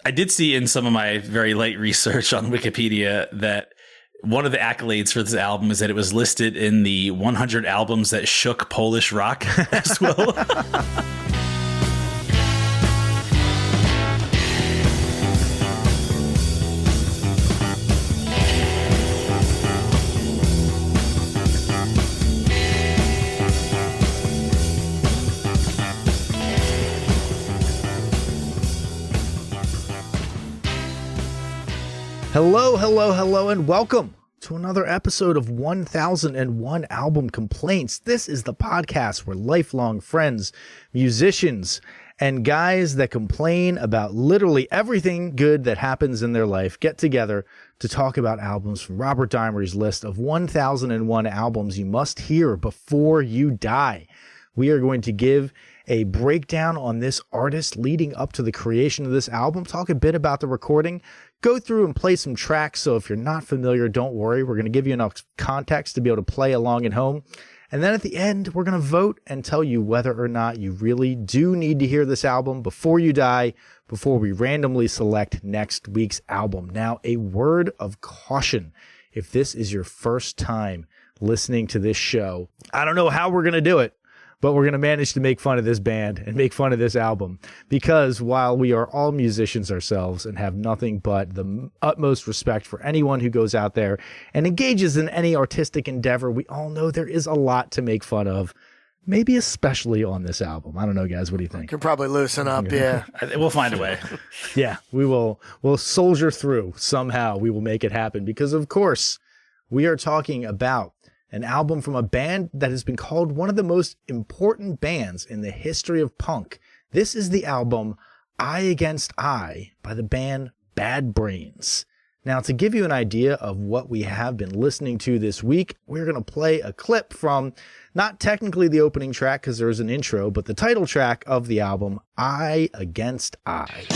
I did see in some of my very late research on Wikipedia that one of the accolades for this album is that it was listed in the 100 albums that shook Polish rock as well. Hello, and welcome to another episode of 1001 Album Complaints. This is the podcast where lifelong friends, musicians, and guys that complain about literally everything good that happens in their life get together to talk about albums from Robert Dimery's list of 1001 albums you must hear before you die. We are going to give a breakdown on this artist leading up to the creation of this album, talk a bit about the recording, go through and play some tracks. So if you're not familiar, don't worry. We're going to give you enough context to be able to play along at home. And then at the end, we're going to vote and tell you whether or not you really do need to hear this album before you die, before we randomly select next week's album. Now, a word of caution. If this is your first time listening to this show, I don't know how we're going to do it, but we're going to manage to make fun of this band and make fun of this album, because while we are all musicians ourselves and have nothing but the utmost respect for anyone who goes out there and engages in any artistic endeavor, we all know there is a lot to make fun of, maybe especially on this album. I don't know, guys. What do you think? You can probably loosen up, yeah. We'll find a way. Yeah, we'll soldier through somehow. We will make it happen because, of course, we are talking about an album from a band that has been called one of the most important bands in the history of punk. This is the album Eye Against Eye by the band Bad Brains. Now, to give you an idea of what we have been listening to this week, we're going to play a clip from not technically the opening track because there's an intro, but the title track of the album, Eye Against Eye.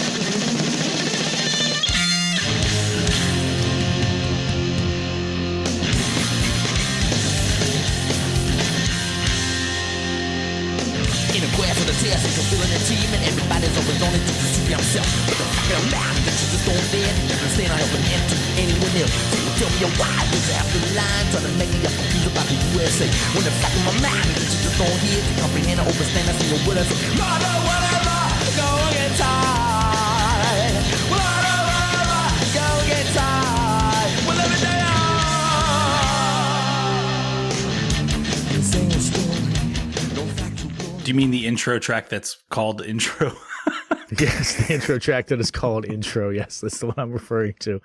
Tears and fulfilling the team, and everybody's always on it to see himself. But the fuck out loud, that you just don't dare. Never stand out helping him to anyone else. So tell me why was after the line, trying to make me up confused about the USA. When the fuck in my mind, that you just don't hear, to comprehend or overstand, I see no what I say. Mother, whatever, go get tired. Whatever, go get tired. Well, every day sing a story. Do you mean the intro track that's called Intro? Yes, the intro track that is called Intro. Yes, that's the one I'm referring to.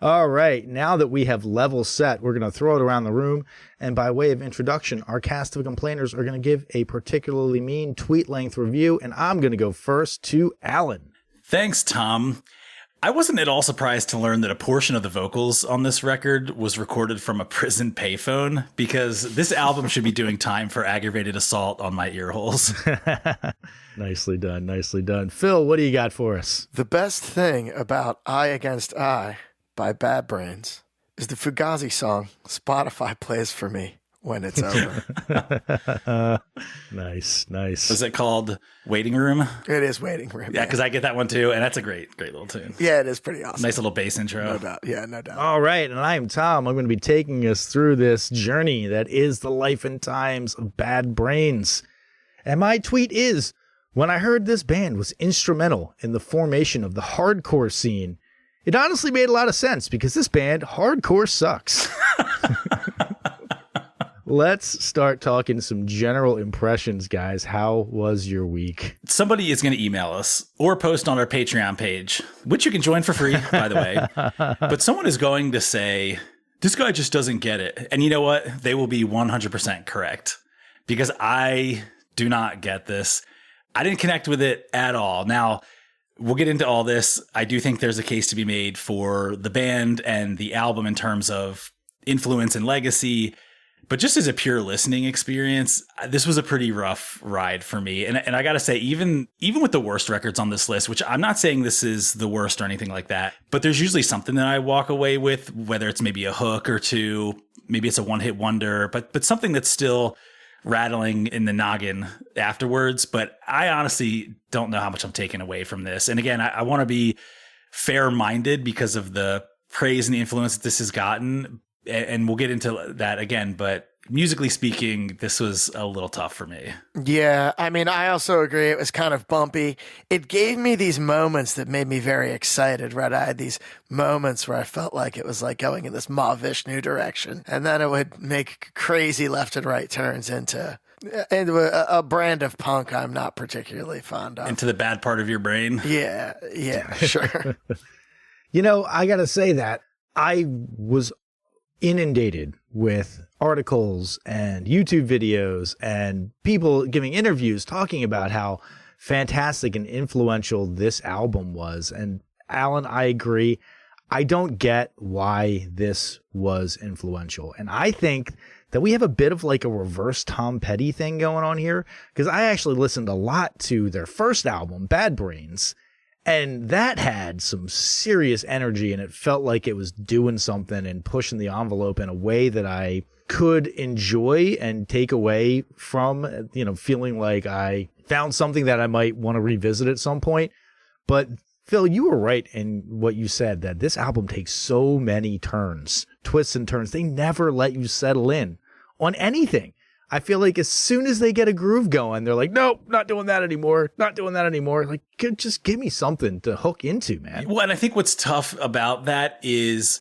All right, now that we have level set, we're going to throw it around the room. And by way of introduction, our cast of complainers are going to give a particularly mean tweet-length review. And I'm going to go first to Alan. Thanks, Tom. I wasn't at all surprised to learn that a portion of the vocals on this record was recorded from a prison payphone, because this album should be doing time for aggravated assault on my ear holes. Nicely done, nicely done. Phil, what do you got for us? The best thing about Eye Against Eye by Bad Brains is the Fugazi song Spotify plays for me when it's over. Nice. Was it called Waiting Room? It is Waiting Room. Yeah, because I get that one too, and that's a great little tune. Yeah, it is pretty awesome. Nice little bass intro. No doubt. Yeah, no doubt. All right, and I'm Tom. I'm going to be taking us through this journey that is the life and times of Bad Brains. And my tweet is, when I heard this band was instrumental in the formation of the hardcore scene, it honestly made a lot of sense, because this band, hardcore sucks. Let's start talking some general impressions, guys. How was your week? Somebody is going to email us or post on our Patreon page, which you can join for free, by the way. But someone is going to say, this guy just doesn't get it. And you know what? They will be 100% correct, because I do not get this. I didn't connect with it at all. Now, we'll get into all this. I do think there's a case to be made for the band and the album in terms of influence and legacy. But just as a pure listening experience, this was a pretty rough ride for me. And I got to say, even with the worst records on this list, which I'm not saying this is the worst or anything like that, but there's usually something that I walk away with, whether it's maybe a hook or two, maybe it's a one-hit wonder, but something that's still rattling in the noggin afterwards. But I honestly don't know how much I'm taking away from this. And again, I want to be fair-minded because of the praise and the influence that this has gotten. And we'll get into that again, but musically speaking, this was a little tough for me. Yeah, I mean, I also agree. It was kind of bumpy. It gave me these moments that made me very excited, right? I had these moments where I felt like it was like going in this Ma Vishnu direction. And then it would make crazy left and right turns into a brand of punk I'm not particularly fond of. Into the bad part of your brain. Yeah, sure. You know, I got to say that I was inundated with articles and YouTube videos and people giving interviews talking about how fantastic and influential this album was. And Alan, I agree. I don't get why this was influential. And I think that we have a bit of like a reverse Tom Petty thing going on here, because I actually listened a lot to their first album, Bad Brains, and that had some serious energy, and it felt like it was doing something and pushing the envelope in a way that I could enjoy and take away from, you know, feeling like I found something that I might want to revisit at some point. But Phil, you were right in what you said, that this album takes so many turns, twists and turns. They never let you settle in on anything. I feel like as soon as they get a groove going, they're like, nope, not doing that anymore. Not doing that anymore. Like, just give me something to hook into, man. Well, and I think what's tough about that is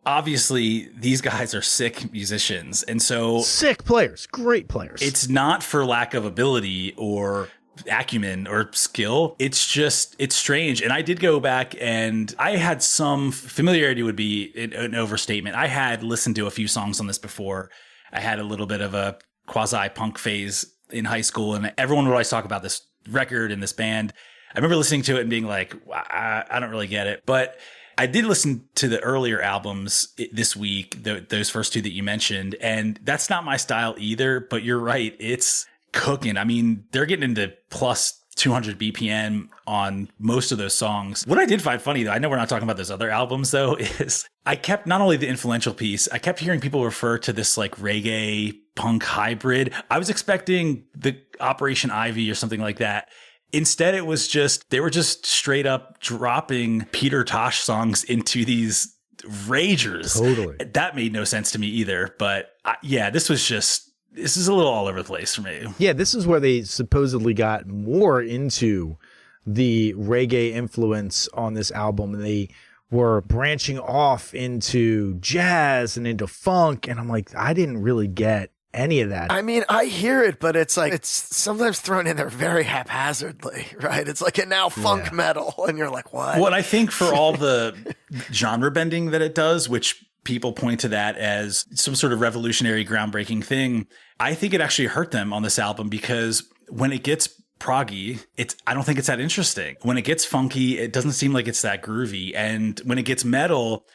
obviously these guys are sick musicians. And so sick players, great players. It's not for lack of ability or acumen or skill. It's just, it's strange. And I did go back and I had some familiarity, would be an overstatement. I had listened to a few songs on this before. I had a little bit of a quasi-punk phase in high school, and everyone would always talk about this record and this band. I remember listening to it and being like, I don't really get it. But I did listen to the earlier albums this week, those first two that you mentioned, and that's not my style either. But you're right, it's cooking. I mean, they're getting into plus 200 BPM on most of those songs. What I did find funny, though, I know we're not talking about those other albums, though, is I kept not only the influential piece, I kept hearing people refer to this like reggae punk hybrid. I was expecting the Operation Ivy or something like that. Instead, it was just, they were just straight up dropping Peter Tosh songs into these ragers. Totally. That made no sense to me either. But yeah, this is a little all over the place for me. Yeah, this is where they supposedly got more into the reggae influence on this album. And they were branching off into jazz and into funk. And I'm like, I didn't really get any of that. I mean, I hear it, but it's like, it's sometimes thrown in there very haphazardly, right? It's like a now funk metal. And you're like, what? Well, I think for all the genre bending that it does, which people point to that as some sort of revolutionary, groundbreaking thing, I think it actually hurt them on this album, because when it gets proggy, I don't think it's that interesting. When it gets funky, it doesn't seem like it's that groovy. And when it gets metal,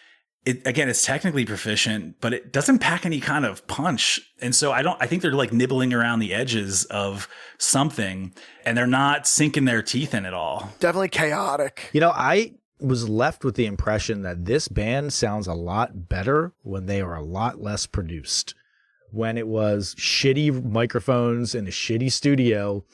it's technically proficient, but it doesn't pack any kind of punch. And so I think they're like nibbling around the edges of something, and they're not sinking their teeth in it all. Definitely chaotic. You know, I was left with the impression that this band sounds a lot better when they are a lot less produced. When it was shitty microphones in a shitty studio,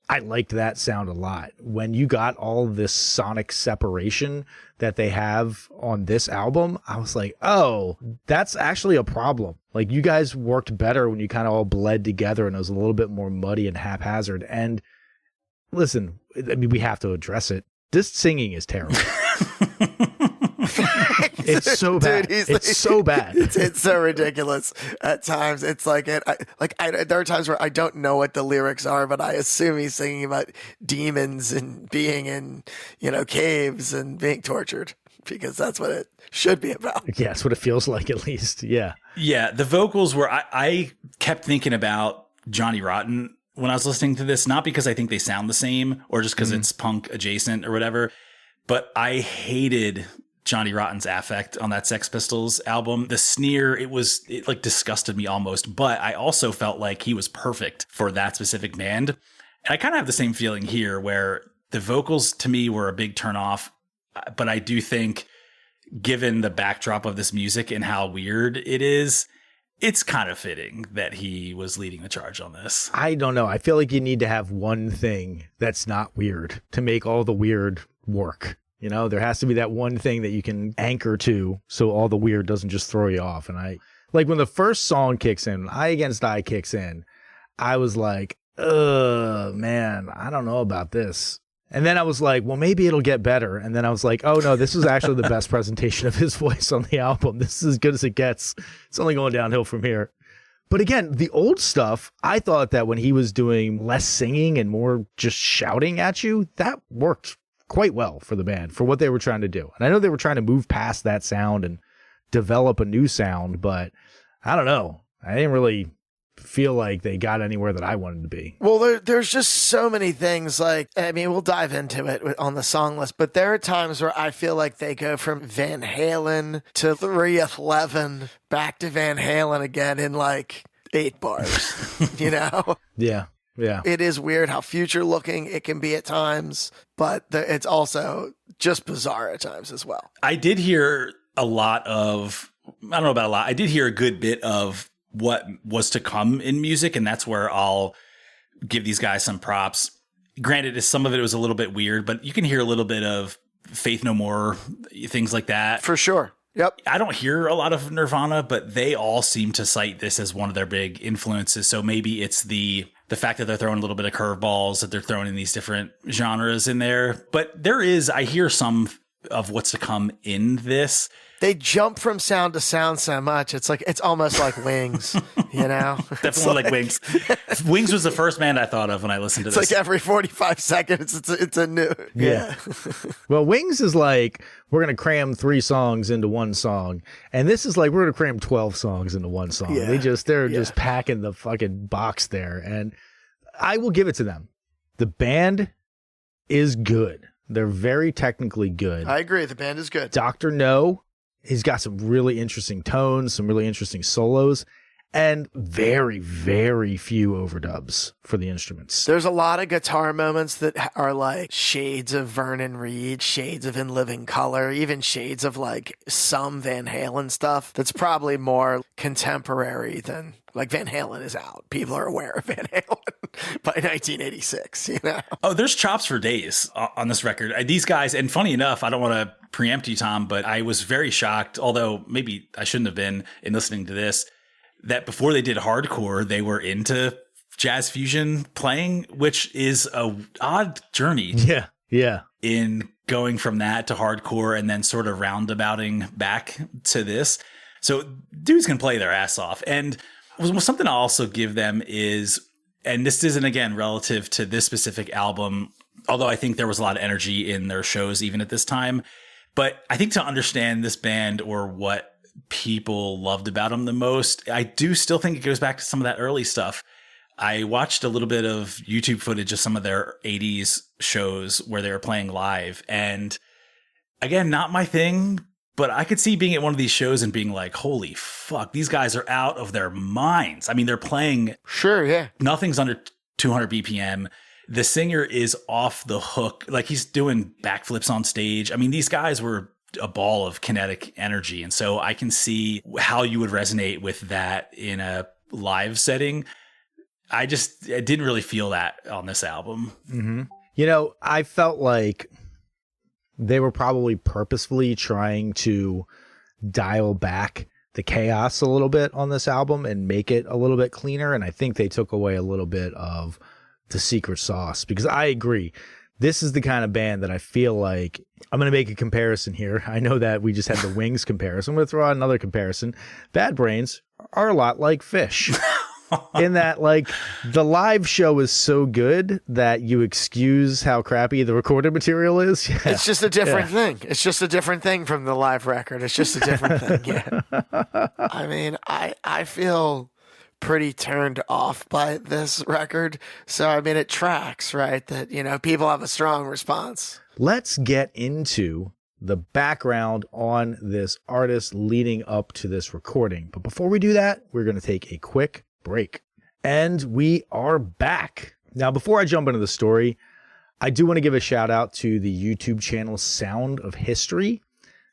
I liked that sound a lot. When you got all this sonic separation that they have on this album, I was like, oh, that's actually a problem. Like, you guys worked better when you kind of all bled together and it was a little bit more muddy and haphazard. And listen, I mean, we have to address it. This singing is terrible. It's so bad. It's so bad. It's so ridiculous at times. It's like there are times where I don't know what the lyrics are, but I assume he's singing about demons and being in, caves and being tortured, because that's what it should be about. Yeah, that's what it feels like, at least. Yeah. Yeah. The vocals were, I kept thinking about Johnny Rotten when I was listening to this, not because I think they sound the same or just because it's punk adjacent or whatever, but I hated Johnny Rotten's affect on that Sex Pistols album. The sneer, it like disgusted me almost, but I also felt like he was perfect for that specific band. And I kind of have the same feeling here, where the vocals to me were a big turnoff, but I do think, given the backdrop of this music and how weird it is, it's kind of fitting that he was leading the charge on this. I don't know. I feel like you need to have one thing that's not weird to make all the weird work. You know, there has to be that one thing that you can anchor to so all the weird doesn't just throw you off. And I like when the first song kicks in, Eye Against Eye kicks in, I was like, man, I don't know about this. And then I was like, well, maybe it'll get better. And then I was like, oh no, this was actually the best presentation of his voice on the album. This is as good as it gets. It's only going downhill from here. But again, the old stuff, I thought that when he was doing less singing and more just shouting at you, that worked quite well for the band, for what they were trying to do. And I know they were trying to move past that sound and develop a new sound, but I don't know. I didn't really feel like they got anywhere that I wanted to be. Well, there's just so many things. Like, I mean, we'll dive into it on the song list, but there are times where I feel like they go from Van Halen to 311 back to Van Halen again in like 8 bars, you know? Yeah. Yeah. It is weird how future looking it can be at times, but it's also just bizarre at times as well. I did hear a lot of, I don't know about a lot, I did hear a good bit of what was to come in music, and that's where I'll give these guys some props. Granted, some of it was a little bit weird, but you can hear a little bit of Faith No More, things like that. For sure. Yep. I don't hear a lot of Nirvana, but they all seem to cite this as one of their big influences. So maybe it's the fact that they're throwing a little bit of curveballs, that they're throwing in these different genres in there. But I hear some of what's to come in this. They jump from sound to sound so much. It's almost like Wings, you know? Definitely like Wings. Wings was the first band I thought of when I listened to this. It's like every 45 seconds, it's a new. Yeah. Well, Wings is like, we're going to cram 3 songs into one song. And this is like, we're going to cram 12 songs into one song. Yeah. They're just packing the fucking box there. And I will give it to them. The band is good. They're very technically good. I agree. The band is good. Dr. No, he's got some really interesting tones, some really interesting solos, and very, very few overdubs for the instruments. There's a lot of guitar moments that are like shades of Vernon Reid, shades of In Living Color, even shades of like some Van Halen stuff that's probably more contemporary than like Van Halen is out. People are aware of Van Halen by 1986, you know? Oh, there's chops for days on this record. These guys, and funny enough, I don't want to preempt you, Tom, but I was very shocked, although maybe I shouldn't have been in listening to this, that before they did hardcore, they were into jazz fusion playing, which is a odd journey. Yeah. Yeah. In going from that to hardcore and then sort of roundabouting back to this. So dudes can play their ass off. And something I'll also give them is, and this isn't, again, relative to this specific album, although I think there was a lot of energy in their shows even at this time. But I think to understand this band or what people loved about them the most, I do still think it goes back to some of that early stuff. I watched a little bit of YouTube footage of some of their 80s shows where they were playing live. And again, not my thing, but I could see being at one of these shows and being like, holy fuck, these guys are out of their minds. I mean, they're playing. Sure, yeah. Nothing's under 200 BPM. The singer is off the hook. Like, he's doing backflips on stage. I mean, these guys were a ball of kinetic energy. And so I can see how you would resonate with that in a live setting. I didn't really feel that on this album. Mm-hmm. You know, I felt like they were probably purposefully trying to dial back the chaos a little bit on this album and make it a little bit cleaner. And I think they took away a little bit of the secret sauce, because I agree. This is the kind of band that I feel like, I'm going to make a comparison here. I know that we just had the Wings comparison. I'm going to throw out another comparison. Bad Brains are a lot like Fish. In that, like, the live show is so good that you excuse how crappy the recorded material is. Yeah. It's just a different thing. It's just a different thing from the live record. It's just a different thing. Yeah. I mean, I feel pretty turned off by this record. So, I mean, it tracks, right? That, you know, people have a strong response. Let's get into the background on this artist leading up to this recording. But before we do that, we're going to take a quick break. And we are back. Now, before I jump into the story, I do want to give a shout out to the YouTube channel Sound of History.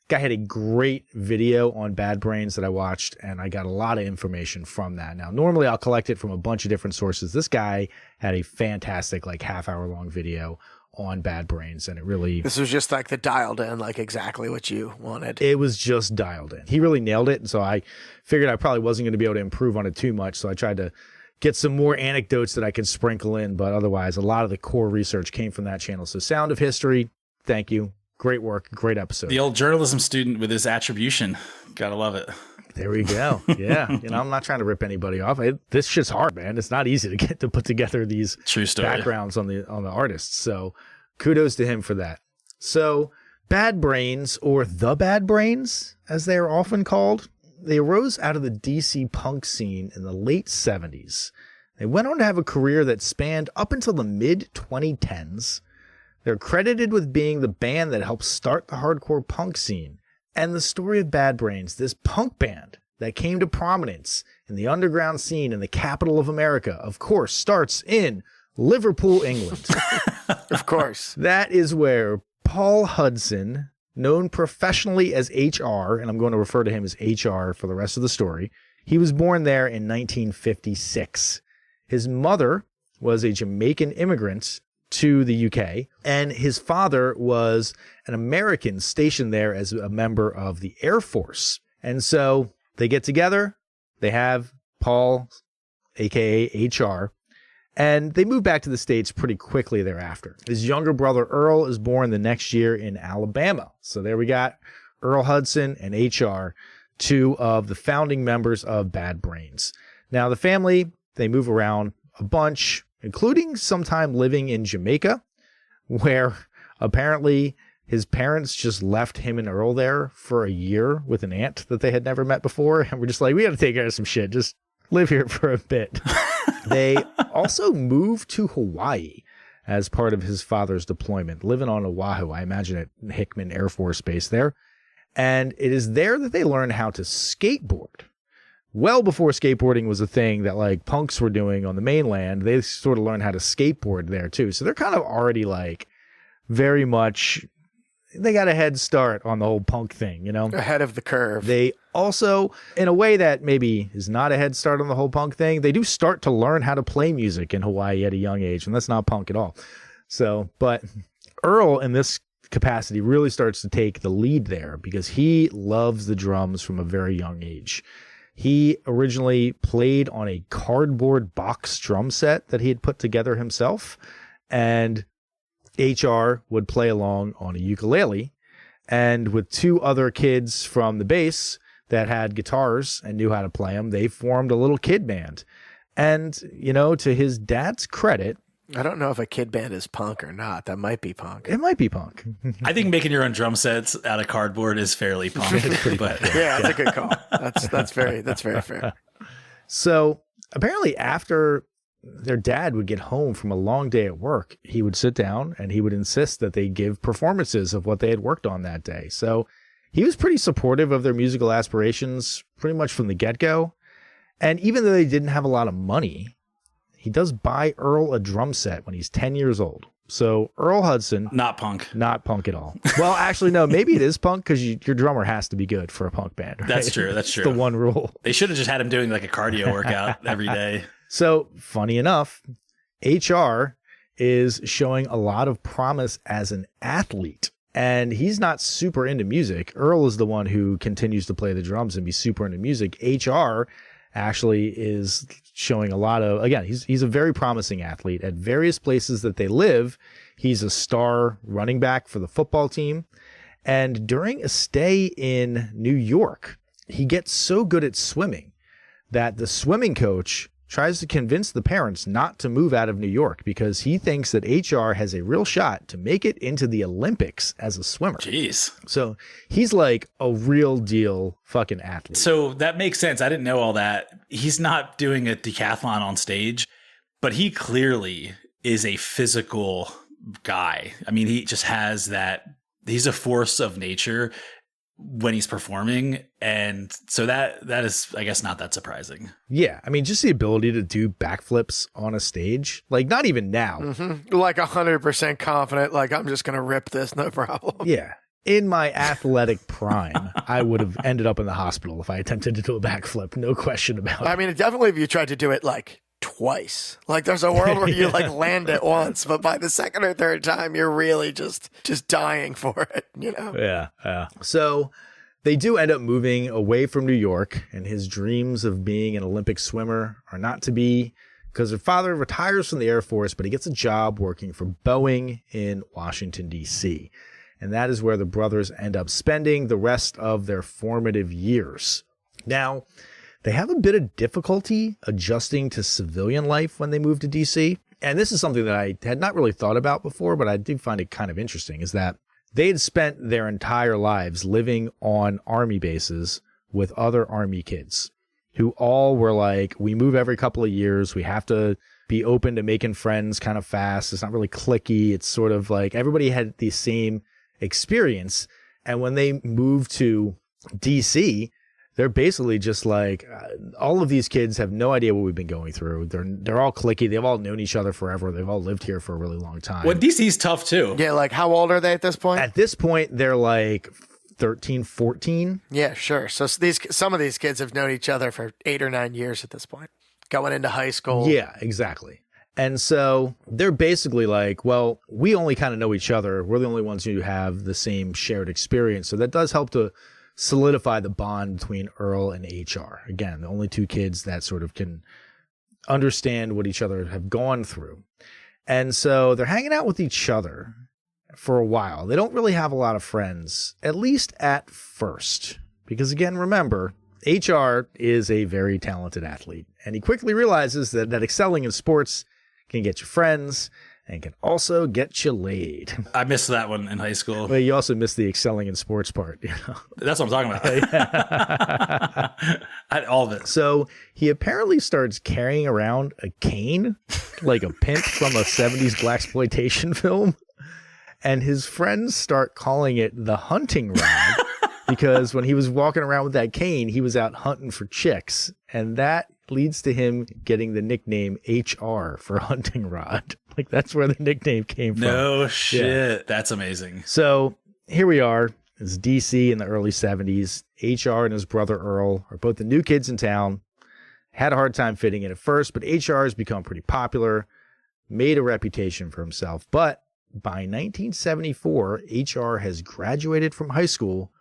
Guy had a great video on Bad Brains that I watched, and I got a lot of information from that. Now, normally I'll collect it from a bunch of different sources. This guy had a fantastic, like, half-hour long video on Bad Brains, and This was just like the dialed in, like exactly what you wanted. it was just dialed in. He really nailed it, and so I figured I probably wasn't going to be able to improve on it too much, so I tried to get some more anecdotes that I could sprinkle in, but otherwise a lot of the core research came from that channel. So Sound of History, thank you. Great work, great episode. The old journalism student with his attribution. Gotta love it. There we go. Yeah. I'm not trying to rip anybody off. This shit's hard, man. It's not easy to get to put together these True story. backgrounds on the artists. So kudos to him for that. So Bad Brains, or the Bad Brains, as they are often called, they arose out of the DC punk scene in the late 70s. They went on to have a career that spanned up until the mid-2010s. They're credited with being the band that helped start the hardcore punk scene. And the story of Bad Brains, this punk band that came to prominence in the underground scene in the capital of America, of course, starts in Liverpool, England. Of course. That is where Paul Hudson, known professionally as HR, and I'm going to refer to him as HR for the rest of the story, he was born there in 1956. His mother was a Jamaican immigrant to the UK, and his father was an American stationed there as a member of the Air Force. And so they get together, they have Paul, aka HR, and they move back to the States pretty quickly thereafter. His younger brother Earl is born the next year in Alabama. So there we got Earl Hudson and HR, two of the founding members of Bad Brains. Now the family, they move around a bunch, including sometime living in Jamaica, where apparently his parents just left him and Earl there for a year with an aunt that they had never met before. And we're just like, we got to take care of some shit. Just live here for a bit. They also moved to Hawaii as part of his father's deployment, living on Oahu, I imagine at Hickman Air Force Base there. And it is there that they learn how to skateboard. Well before skateboarding was a thing that like punks were doing on the mainland, they sort of learned how to skateboard there too. So they're kind of already like very much, they got a head start on the whole punk thing, you know? Ahead of the curve. They also, in a way that maybe is not a head start on the whole punk thing, they do start to learn how to play music in Hawaii at a young age, and that's not punk at all. So, but Earl in this capacity really starts to take the lead there because he loves the drums from a very young age. He originally played on a cardboard box drum set that he had put together himself, and HR would play along on a ukulele. And with two other kids from the base that had guitars and knew how to play them, they formed a little kid band. And, you know, to his dad's credit, I don't know if a kid band is punk or not. That might be punk. it might be punk. I think making your own drum sets out of cardboard is fairly punk. But Yeah, that's a good call. That's very fair. So apparently after their dad would get home from a long day at work, he would sit down and he would insist that they give performances of what they had worked on that day. So he was pretty supportive of their musical aspirations pretty much from the get-go. And even though they didn't have a lot of money, he does buy Earl a drum set when he's 10 years old. So Earl Hudson, not punk. not punk at all. Well, actually, no, maybe it is punk because your drummer has to be good for a punk band. Right? That's true. That's It's true. the one rule. They should have just had him doing like a cardio workout every day. So funny enough, HR is showing a lot of promise as an athlete. And he's not super into music. Earl is the one who continues to play the drums and be super into music. HR actually is showing a lot of, again, he's a very promising athlete. At various places that they live, he's a star running back for the football team. And during a stay in New York, he gets so good at swimming that the swimming coach tries to convince the parents not to move out of New York because he thinks that HR has a real shot to make it into the Olympics as a swimmer. Jeez. So he's like a real deal fucking athlete. So that makes sense. I didn't know all that. He's not doing a decathlon on stage, but he clearly is a physical guy. I mean, he just has that. He's a force of nature when he's performing. And so that is, I guess, not that surprising. Yeah. I mean, just the ability to do backflips on a stage, like not even now. Mm-hmm. Like 100% confident. Like, I'm just going to rip this. No problem. Yeah. In my athletic prime, I would have ended up in the hospital if I attempted to do a backflip. No question about it. I mean, definitely if you tried to do it like twice. Like there's a world where you like land it once, but by the second or third time, you're really just dying for it, you know? Yeah. So they do end up moving away from New York, and his dreams of being an Olympic swimmer are not to be, because their father retires from the Air Force, but he gets a job working for Boeing in Washington, D.C. And that is where the brothers end up spending the rest of their formative years. Now, they have a bit of difficulty adjusting to civilian life when they move to D.C. And this is something that I had not really thought about before, but I do find it kind of interesting, is that they had spent their entire lives living on army bases with other army kids who all were like, we move every couple of years. We have to be open to making friends kind of fast. It's not really cliquey. It's sort of like everybody had the same experience. And when they move to DC, they're basically just like, all of these kids have no idea what we've been going through. They're all cliquey. They've all known each other forever. They've all lived here for a really long time. Well, DC's tough too. Yeah, like how old are they at this point? At this point, they're like 13, 14. Yeah, sure. So some of these kids have known each other for 8 or 9 years at this point, going into high school. Yeah, exactly. And so they're basically like, well, we only kind of know each other. We're the only ones who have the same shared experience. So that does help to solidify the bond between Earl and HR. Again, the only two kids that sort of can understand what each other have gone through. And so they're hanging out with each other for a while. They don't really have a lot of friends, at least at first. Because again, remember, HR is a very talented athlete. And he quickly realizes that excelling in sports can get you friends and can also get you laid. I missed that one in high school. Well, you also missed the excelling in sports part. You know? That's what I'm talking about. All of it. So he apparently starts carrying around a cane, like a pimp from a 70s blaxploitation film. And his friends start calling it the hunting rod because when he was walking around with that cane, he was out hunting for chicks. And that leads to him getting the nickname HR for hunting rod. Like that's where the nickname came from. No shit. Yeah. That's amazing. So here we are. It's DC in the early 70s. HR and his brother Earl are both the new kids in town. Had a hard time fitting in at first, but HR has become pretty popular, made a reputation for himself. But by 1974, HR has graduated from high school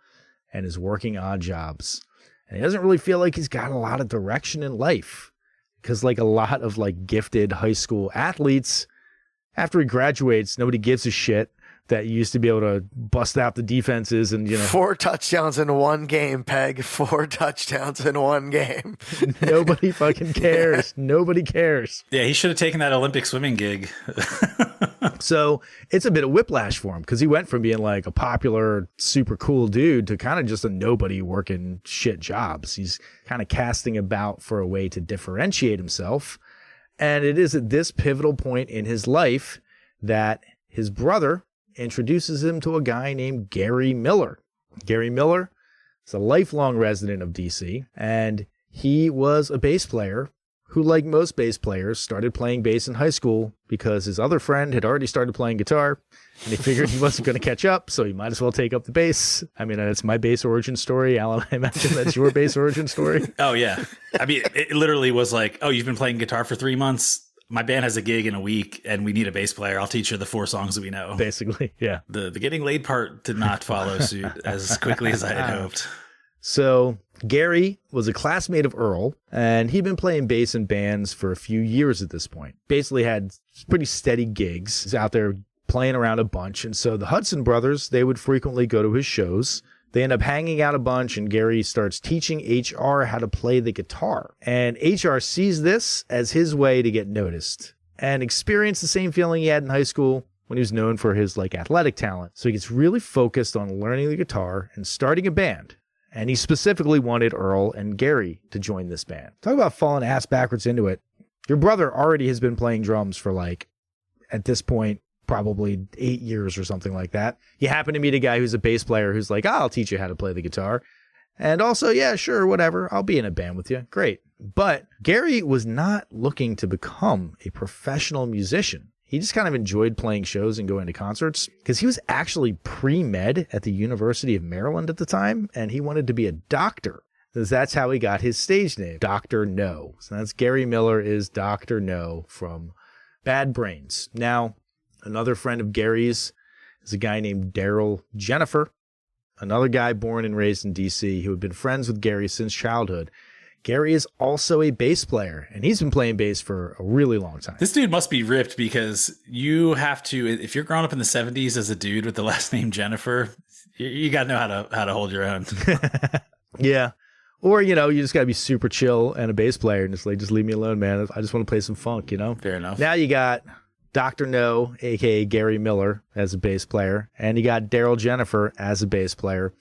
and is working odd jobs. And he doesn't really feel like he's got a lot of direction in life because like a lot of like gifted high school athletes, after he graduates, nobody gives a shit that you used to be able to bust out the defenses and, you know. 4 touchdowns in one game, Peg. 4 touchdowns in one game. Nobody fucking cares. Yeah. Nobody cares. Yeah, he should have taken that Olympic swimming gig. So it's a bit of whiplash for him because he went from being like a popular, super cool dude to kind of just a nobody working shit jobs. He's kind of casting about for a way to differentiate himself. And it is at this pivotal point in his life that his brother introduces him to a guy named Gary Miller. Gary Miller is a lifelong resident of DC, and he was a bass player who, like most bass players, started playing bass in high school because his other friend had already started playing guitar, and he figured he wasn't going to catch up, so he might as well take up the bass. I mean, that's my bass origin story. Alan, I imagine that's your bass origin story. Oh, yeah. I mean, it literally was like, oh, you've been playing guitar for 3 months? My band has a gig in a week, and we need a bass player. I'll teach you the 4 songs that we know. Basically, yeah. The getting laid part did not follow suit as quickly as I had hoped. So Gary was a classmate of Earl, and he'd been playing bass in bands for a few years at this point. Basically had pretty steady gigs. He's out there playing around a bunch. And so the Hudson brothers, they would frequently go to his shows. They end up hanging out a bunch, and Gary starts teaching HR how to play the guitar. And HR sees this as his way to get noticed and experience the same feeling he had in high school when he was known for his like athletic talent. So he gets really focused on learning the guitar and starting a band. And he specifically wanted Earl and Gary to join this band. Talk about falling ass backwards into it. Your brother already has been playing drums for like, at this point, probably 8 years or something like that. You happen to meet a guy who's a bass player who's like, I'll teach you how to play the guitar. And also, yeah, sure, whatever. I'll be in a band with you. Great. But Gary was not looking to become a professional musician. He just kind of enjoyed playing shows and going to concerts because he was actually pre-med at the University of Maryland at the time, and he wanted to be a doctor. That's how he got his stage name, Dr. No. So that's Gary Miller is Dr. No from Bad Brains. Now, another friend of Gary's is a guy named Daryl Jennifer, another guy born and raised in D.C. who had been friends with Gary since childhood. Gary is also a bass player, and he's been playing bass for a really long time. This dude must be ripped because you have to, if you're growing up in the 70s as a dude with the last name Jennifer, you got to know how to hold your own. Yeah. Or, you just got to be super chill and a bass player and just leave me alone, man. I just want to play some funk, Fair enough. Now you got Dr. No, a.k.a. Gary Miller, as a bass player, and you got Daryl Jennifer as a bass player.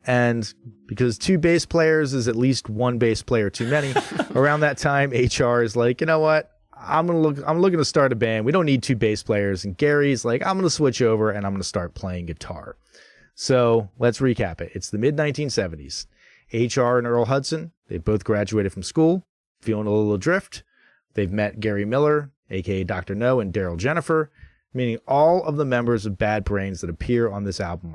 And because 2 bass players is at least 1 bass player too many, around that time, HR is like, you know what? I'm looking to start a band. We don't need 2 bass players. And Gary's like, I'm going to switch over and I'm going to start playing guitar. So let's recap it. It's the mid-1970s. HR and Earl Hudson, they've both graduated from school, feeling a little adrift. They've met Gary Miller, a.k.a. Dr. No, and Daryl Jennifer, meaning all of the members of Bad Brains that appear on this album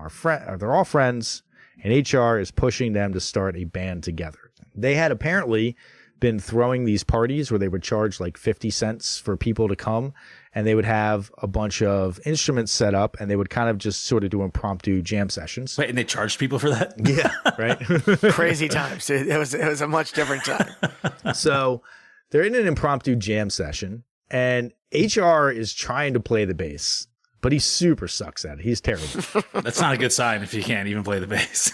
they're all friends, and HR is pushing them to start a band together. They had apparently been throwing these parties where they would charge like 50 cents for people to come, and they would have a bunch of instruments set up, and they would kind of just sort of do impromptu jam sessions. Wait, and they charged people for that? Yeah, right. Crazy times. It was a much different time. So they're in an impromptu jam session, and HR is trying to play the bass, but he super sucks at it. He's terrible. That's not a good sign if you can't even play the bass.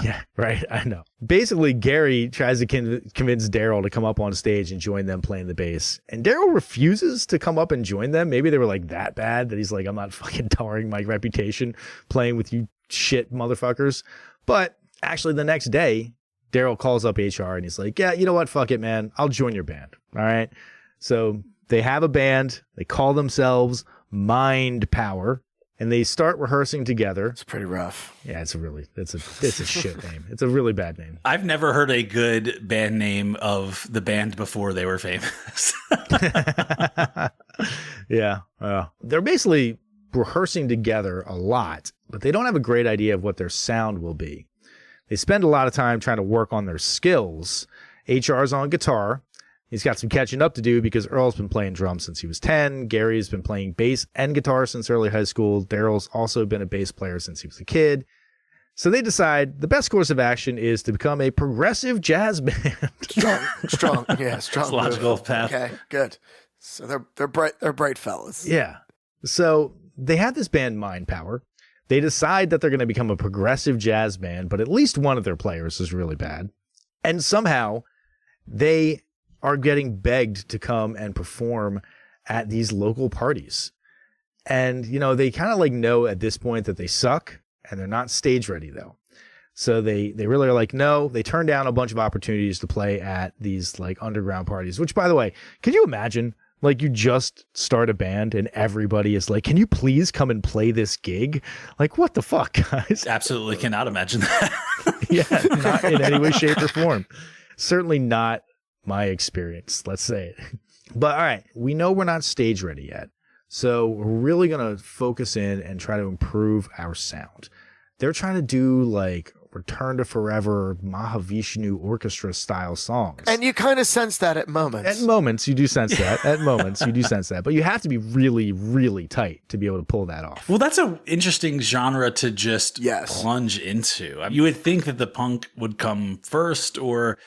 Yeah, right. I know. Basically, Gary tries to convince Daryl to come up on stage and join them playing the bass. And Daryl refuses to come up and join them. Maybe they were like that bad that he's like, I'm not fucking tarring my reputation playing with you shit motherfuckers. But actually, the next day, Daryl calls up HR and he's like, yeah, you know what? Fuck it, man. I'll join your band. All right. So they have a band. They call themselves Mind Power, and they start rehearsing together. It's pretty rough. Yeah, it's a shit name. It's a really bad name. I've never heard a good band name of the band before they were famous. Yeah. They're basically rehearsing together a lot, but they don't have a great idea of what their sound will be. They spend a lot of time trying to work on their skills. HR's on guitar. He's got some catching up to do because Earl's been playing drums since he was 10. Gary's been playing bass and guitar since early high school. Daryl's also been a bass player since he was a kid. So they decide the best course of action is to become a progressive jazz band. Strong. Yeah, strong. It's logical path. Okay, good. So they're bright fellas. Yeah. So they have this band Mind Power. They decide that they're going to become a progressive jazz band, but at least one of their players is really bad. And somehow they are getting begged to come and perform at these local parties. And, they kind of know at this point that they suck and they're not stage ready though. So they really are like, no, they turn down a bunch of opportunities to play at these underground parties, which by the way, can you imagine you just start a band and everybody is like, can you please come and play this gig? What the fuck, guys? Absolutely cannot imagine that. Yeah, not in any way, shape or form. Certainly not my experience, let's say it. But all right, we know we're not stage ready yet. So we're really going to focus in and try to improve our sound. They're trying to do Return to Forever, Mahavishnu orchestra style songs. And you kind of sense that at moments. At moments, you do sense that. At moments, you do sense that. But you have to be really, really tight to be able to pull that off. Well, that's an interesting genre to just plunge into. You would think that the punk would come first, or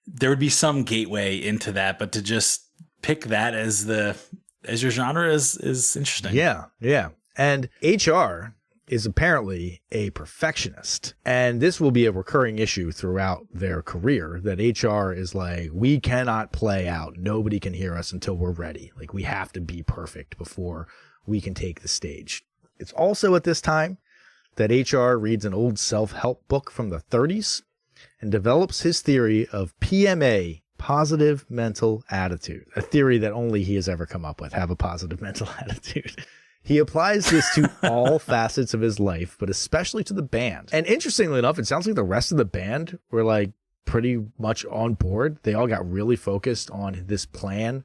there would be some gateway into that, but to just pick that as your genre is interesting. Yeah. And HR is apparently a perfectionist. And this will be a recurring issue throughout their career, that HR is like, we cannot play out. Nobody can hear us until we're ready. We have to be perfect before we can take the stage. It's also at this time that HR reads an old self-help book from the 30s and develops his theory of PMA, positive mental attitude, a theory that only he has ever come up with, have a positive mental attitude. He applies this to all facets of his life, but especially to the band. And interestingly enough, it sounds like the rest of the band were pretty much on board. They all got really focused on this plan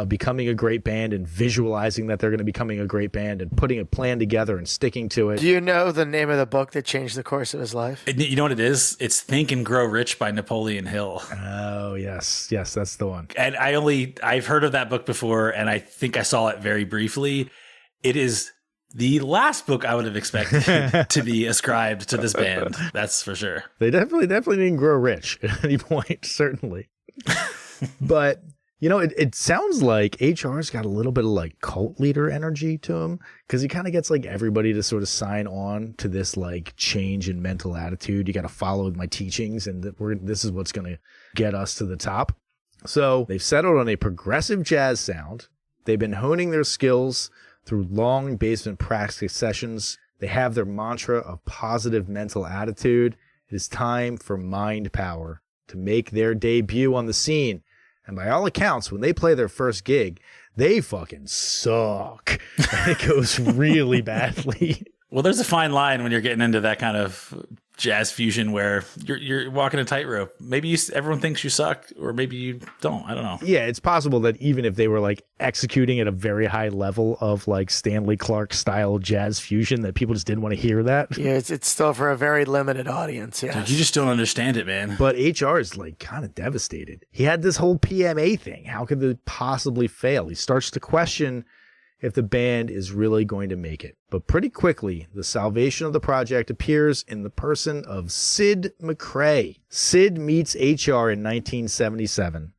of becoming a great band and visualizing that they're going to be becoming a great band and putting a plan together and sticking to it. Do you know the name of the book that changed the course of his life? You know what it is? It's Think and Grow Rich by Napoleon Hill. Oh, yes. Yes, that's the one. And I've heard of that book before, and I think I saw it very briefly. It is the last book I would have expected to be ascribed to this band. That's for sure. They definitely didn't grow rich at any point, certainly. But, you know, it sounds like HR's got a little bit of like cult leader energy to him, because he kind of gets like everybody to sort of sign on to this like change in mental attitude. You got to follow my teachings, and this is what's going to get us to the top. So they've settled on a progressive jazz sound. They've been honing their skills through long basement practice sessions. They have their mantra of positive mental attitude. It is time for Mind Power to make their debut on the scene. And by all accounts, when they play their first gig, they fucking suck. And it goes really badly. Well, there's a fine line when you're getting into that kind of jazz fusion where you're walking a tightrope. Maybe everyone thinks you suck, or maybe you don't. I don't know. Yeah, it's possible that even if they were like executing at a very high level of like Stanley Clarke style jazz fusion, that people just didn't want to hear that. Yeah, it's still for a very limited audience. Yeah, Dude, you just don't understand it, man. But HR is like kind of devastated. He had this whole PMA thing. How could they possibly fail? He starts to question if the band is really going to make it. But pretty quickly, the salvation of the project appears in the person of Sid McRae. Sid meets HR in 1977,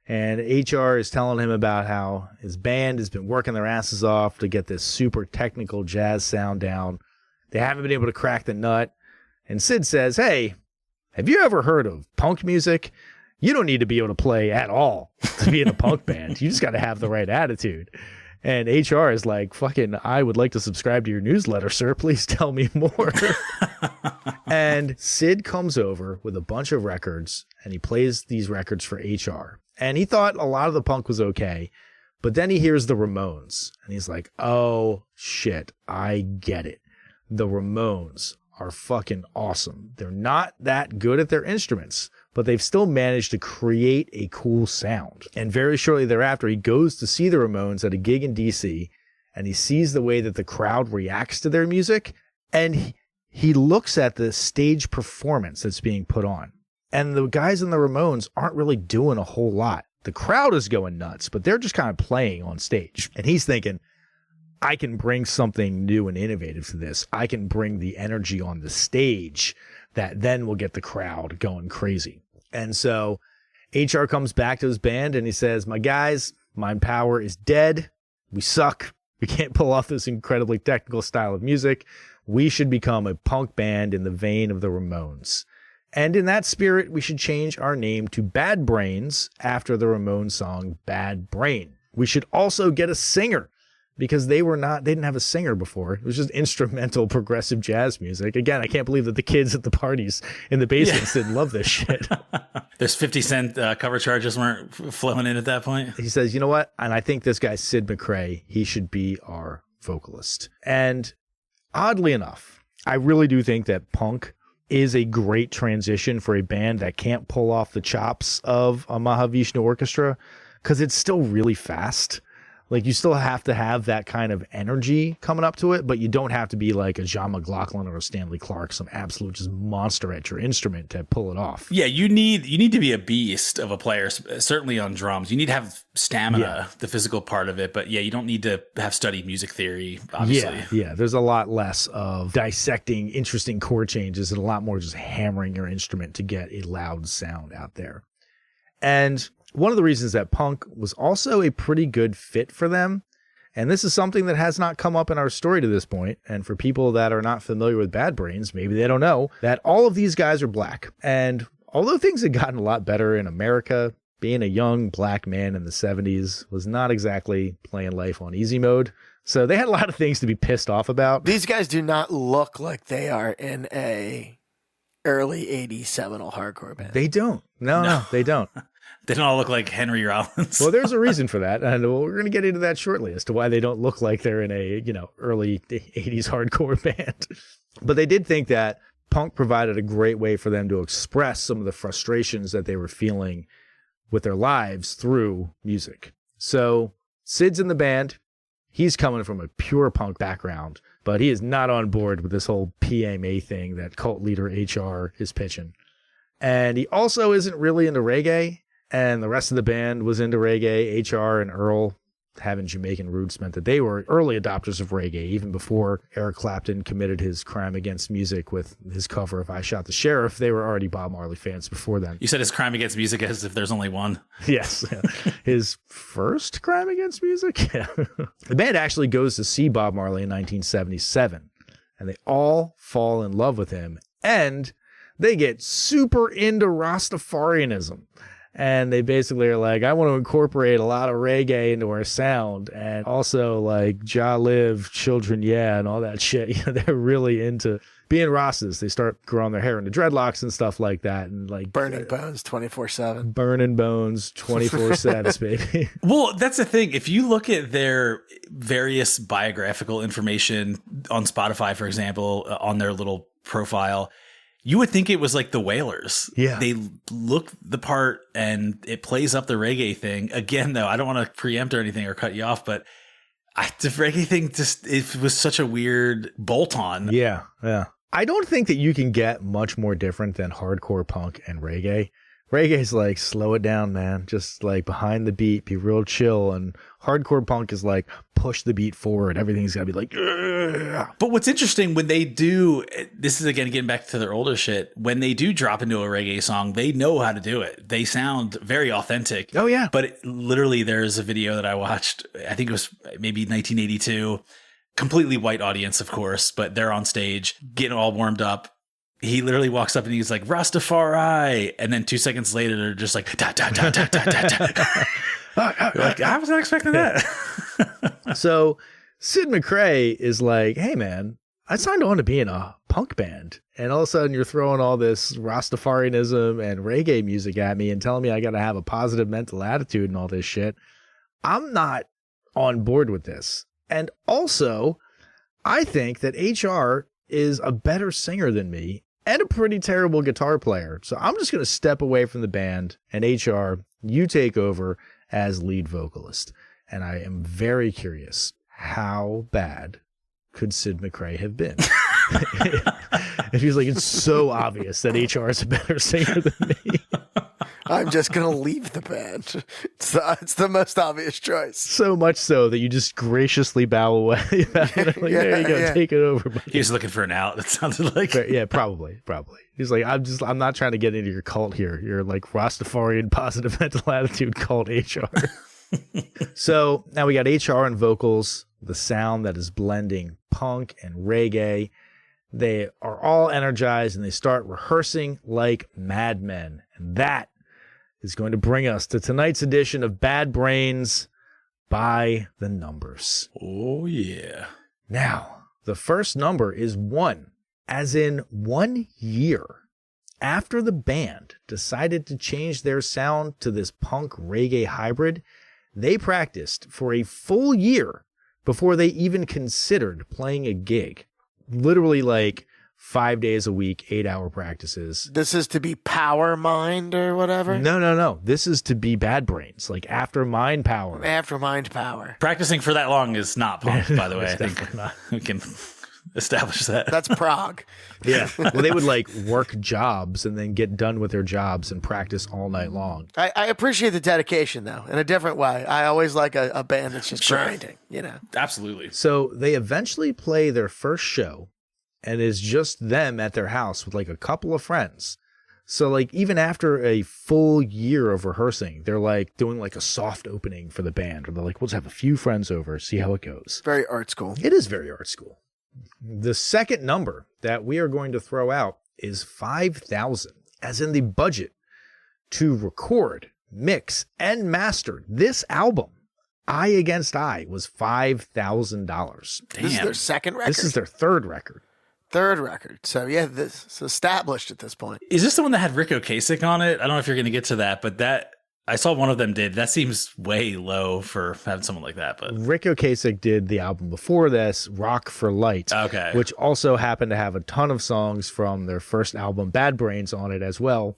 and HR is telling him about how his band has been working their asses off to get this super technical jazz sound down. They haven't been able to crack the nut. And Sid says, hey, have you ever heard of punk music? You don't need to be able to play at all to be in a punk band. You just got to have the right attitude. And HR is like, fucking, I would like to subscribe to your newsletter, sir. Please tell me more. And Sid comes over with a bunch of records, and he plays these records for HR. And he thought a lot of the punk was okay. But then he hears the Ramones, and he's like, oh, shit, I get it. The Ramones are fucking awesome. They're not that good at their instruments, but they've still managed to create a cool sound. And very shortly thereafter, he goes to see the Ramones at a gig in DC, and he sees the way that the crowd reacts to their music, and he looks at the stage performance that's being put on. And the guys in the Ramones aren't really doing a whole lot. The crowd is going nuts, but they're just kind of playing on stage. And he's thinking, I can bring something new and innovative to this. I can bring the energy on the stage that then will get the crowd going crazy. And so HR comes back to his band and he says, my guys, Mind Power is dead. We suck. We can't pull off this incredibly technical style of music. We should become a punk band in the vein of the Ramones. And in that spirit, we should change our name to Bad Brains after the Ramones song Bad Brain. We should also get a singer, because they didn't have a singer before. It was just instrumental progressive jazz music. Again, I can't believe that the kids at the parties in the basements didn't love this shit. There's 50-cent cover charges weren't flowing in at that point. He says, you know what? And I think this guy, Sid McRae, he should be our vocalist. And oddly enough, I really do think that punk is a great transition for a band that can't pull off the chops of a Mahavishnu orchestra, because it's still really fast. Like, you still have to have that kind of energy coming up to it, but you don't have to be like a John McLaughlin or a Stanley Clarke, some absolute just monster at your instrument to pull it off. Yeah, you need to be a beast of a player, certainly on drums. You need to have stamina, the physical part of it, but yeah, you don't need to have studied music theory, obviously. Yeah, there's a lot less of dissecting interesting chord changes and a lot more just hammering your instrument to get a loud sound out there. And one of the reasons that punk was also a pretty good fit for them, and this is something that has not come up in our story to this point, and for people that are not familiar with Bad Brains, maybe they don't know, that all of these guys are black. And although things had gotten a lot better in America, being a young black man in the 70s was not exactly playing life on easy mode. So they had a lot of things to be pissed off about. These guys do not look like they are in a early 80s seminal hardcore band. They don't. No, they don't. They don't all look like Henry Rollins. Well, there's a reason for that, and we're going to get into that shortly as to why they don't look like they're in a, early 80s hardcore band. But they did think that punk provided a great way for them to express some of the frustrations that they were feeling with their lives through music. So Sid's in the band. He's coming from a pure punk background, but he is not on board with this whole PMA thing that cult leader HR is pitching. And he also isn't really into reggae, and the rest of the band was into reggae. HR and Earl, having Jamaican roots, meant that they were early adopters of reggae, even before Eric Clapton committed his crime against music with his cover of I Shot the Sheriff. They were already Bob Marley fans before then. You said his crime against music as if there's only one. Yes. His first crime against music? Yeah. The band actually goes to see Bob Marley in 1977, and they all fall in love with him, and they get super into Rastafarianism. And they basically are like, I want to incorporate a lot of reggae into our sound, and also like Jah Live, Children Yeah, and all that shit. You know, they're really into being Rastas. They start growing their hair into dreadlocks and stuff like that, and like Burning bones 24/7. Burning bones 24/7, baby. Well, that's the thing. If you look at their various biographical information on Spotify, for example, on their little profile, you would think it was like the Wailers. Yeah. They look the part and it plays up the reggae thing. Again, though, I don't want to preempt or anything or cut you off, but the reggae thing it was such a weird bolt on. Yeah. I don't think that you can get much more different than hardcore punk and reggae. Reggae's like, slow it down, man. Just like behind the beat, be real chill. And hardcore punk is like, push the beat forward. Everything's got to be like, ugh. But what's interesting when they do, this is again getting back to their older shit, when they do drop into a reggae song, they know how to do it. They sound very authentic. Oh, yeah. But literally, there's a video that I watched, I think it was maybe 1982, completely white audience, of course, but they're on stage getting all warmed up. He literally walks up and he's like, Rastafari. And then 2 seconds later, they're just like, da, da, da, da, da, da, da. Like, I was not expecting that. So Sid McRae is like, hey, man, I signed on to be in a punk band. And all of a sudden you're throwing all this Rastafarianism and reggae music at me and telling me I got to have a positive mental attitude and all this shit. I'm not on board with this. And also, I think that HR is a better singer than me and a pretty terrible guitar player. So I'm just going to step away from the band, and HR, you take over as lead vocalist. And I am very curious, how bad could Sid McRae have been? If he's like, it's so obvious that HR is a better singer than me. I'm just going to leave the band. It's the most obvious choice. So much so that you just graciously bow away. Like, there you go, take it over. Buddy. He was looking for an out. It sounded like. Yeah, probably. He's like, I'm not trying to get into your cult here. You're like Rastafarian positive mental attitude cult HR. So now we got HR and vocals, the sound that is blending punk and reggae. They are all energized and they start rehearsing like madmen. And that is going to bring us to tonight's edition of Bad Brains by the Numbers. Oh, yeah. Now, the first number is 1, as in 1 year after the band decided to change their sound to this punk reggae hybrid. They practiced for a full year before they even considered playing a gig. Literally like 5 days a week, 8-hour practices. This is to be Power Mind or whatever? No. This is to be Bad Brains, like After Mind Power. After Mind Power. Practicing for that long is not punk, by the way. I think not. we can establish that. That's prog. Yeah. Well, they would like work jobs and then get done with their jobs and practice all night long. I appreciate the dedication, though, in a different way. I always like a band that's just grinding, you know? Absolutely. So they eventually play their first show, and it's just them at their house with like a couple of friends. So like even after a full year of rehearsing, they're like doing like a soft opening for the band, or they're like, we'll just have a few friends over, see how it goes. Very art school. It is very art school. The second number that we are going to throw out is 5,000, as in the budget to record, mix, and master this album. Eye Against Eye was $5,000. This is their second record? This is their third record. Third record. So yeah, this is established at this point. Is this the one that had Rick Ocasek on it? I don't know if you're going to get to that, but that I saw one of them did. That seems way low for having someone like that. But Rick Ocasek did the album before this, Rock for Light, okay, which also happened to have a ton of songs from their first album, Bad Brains, on it as well.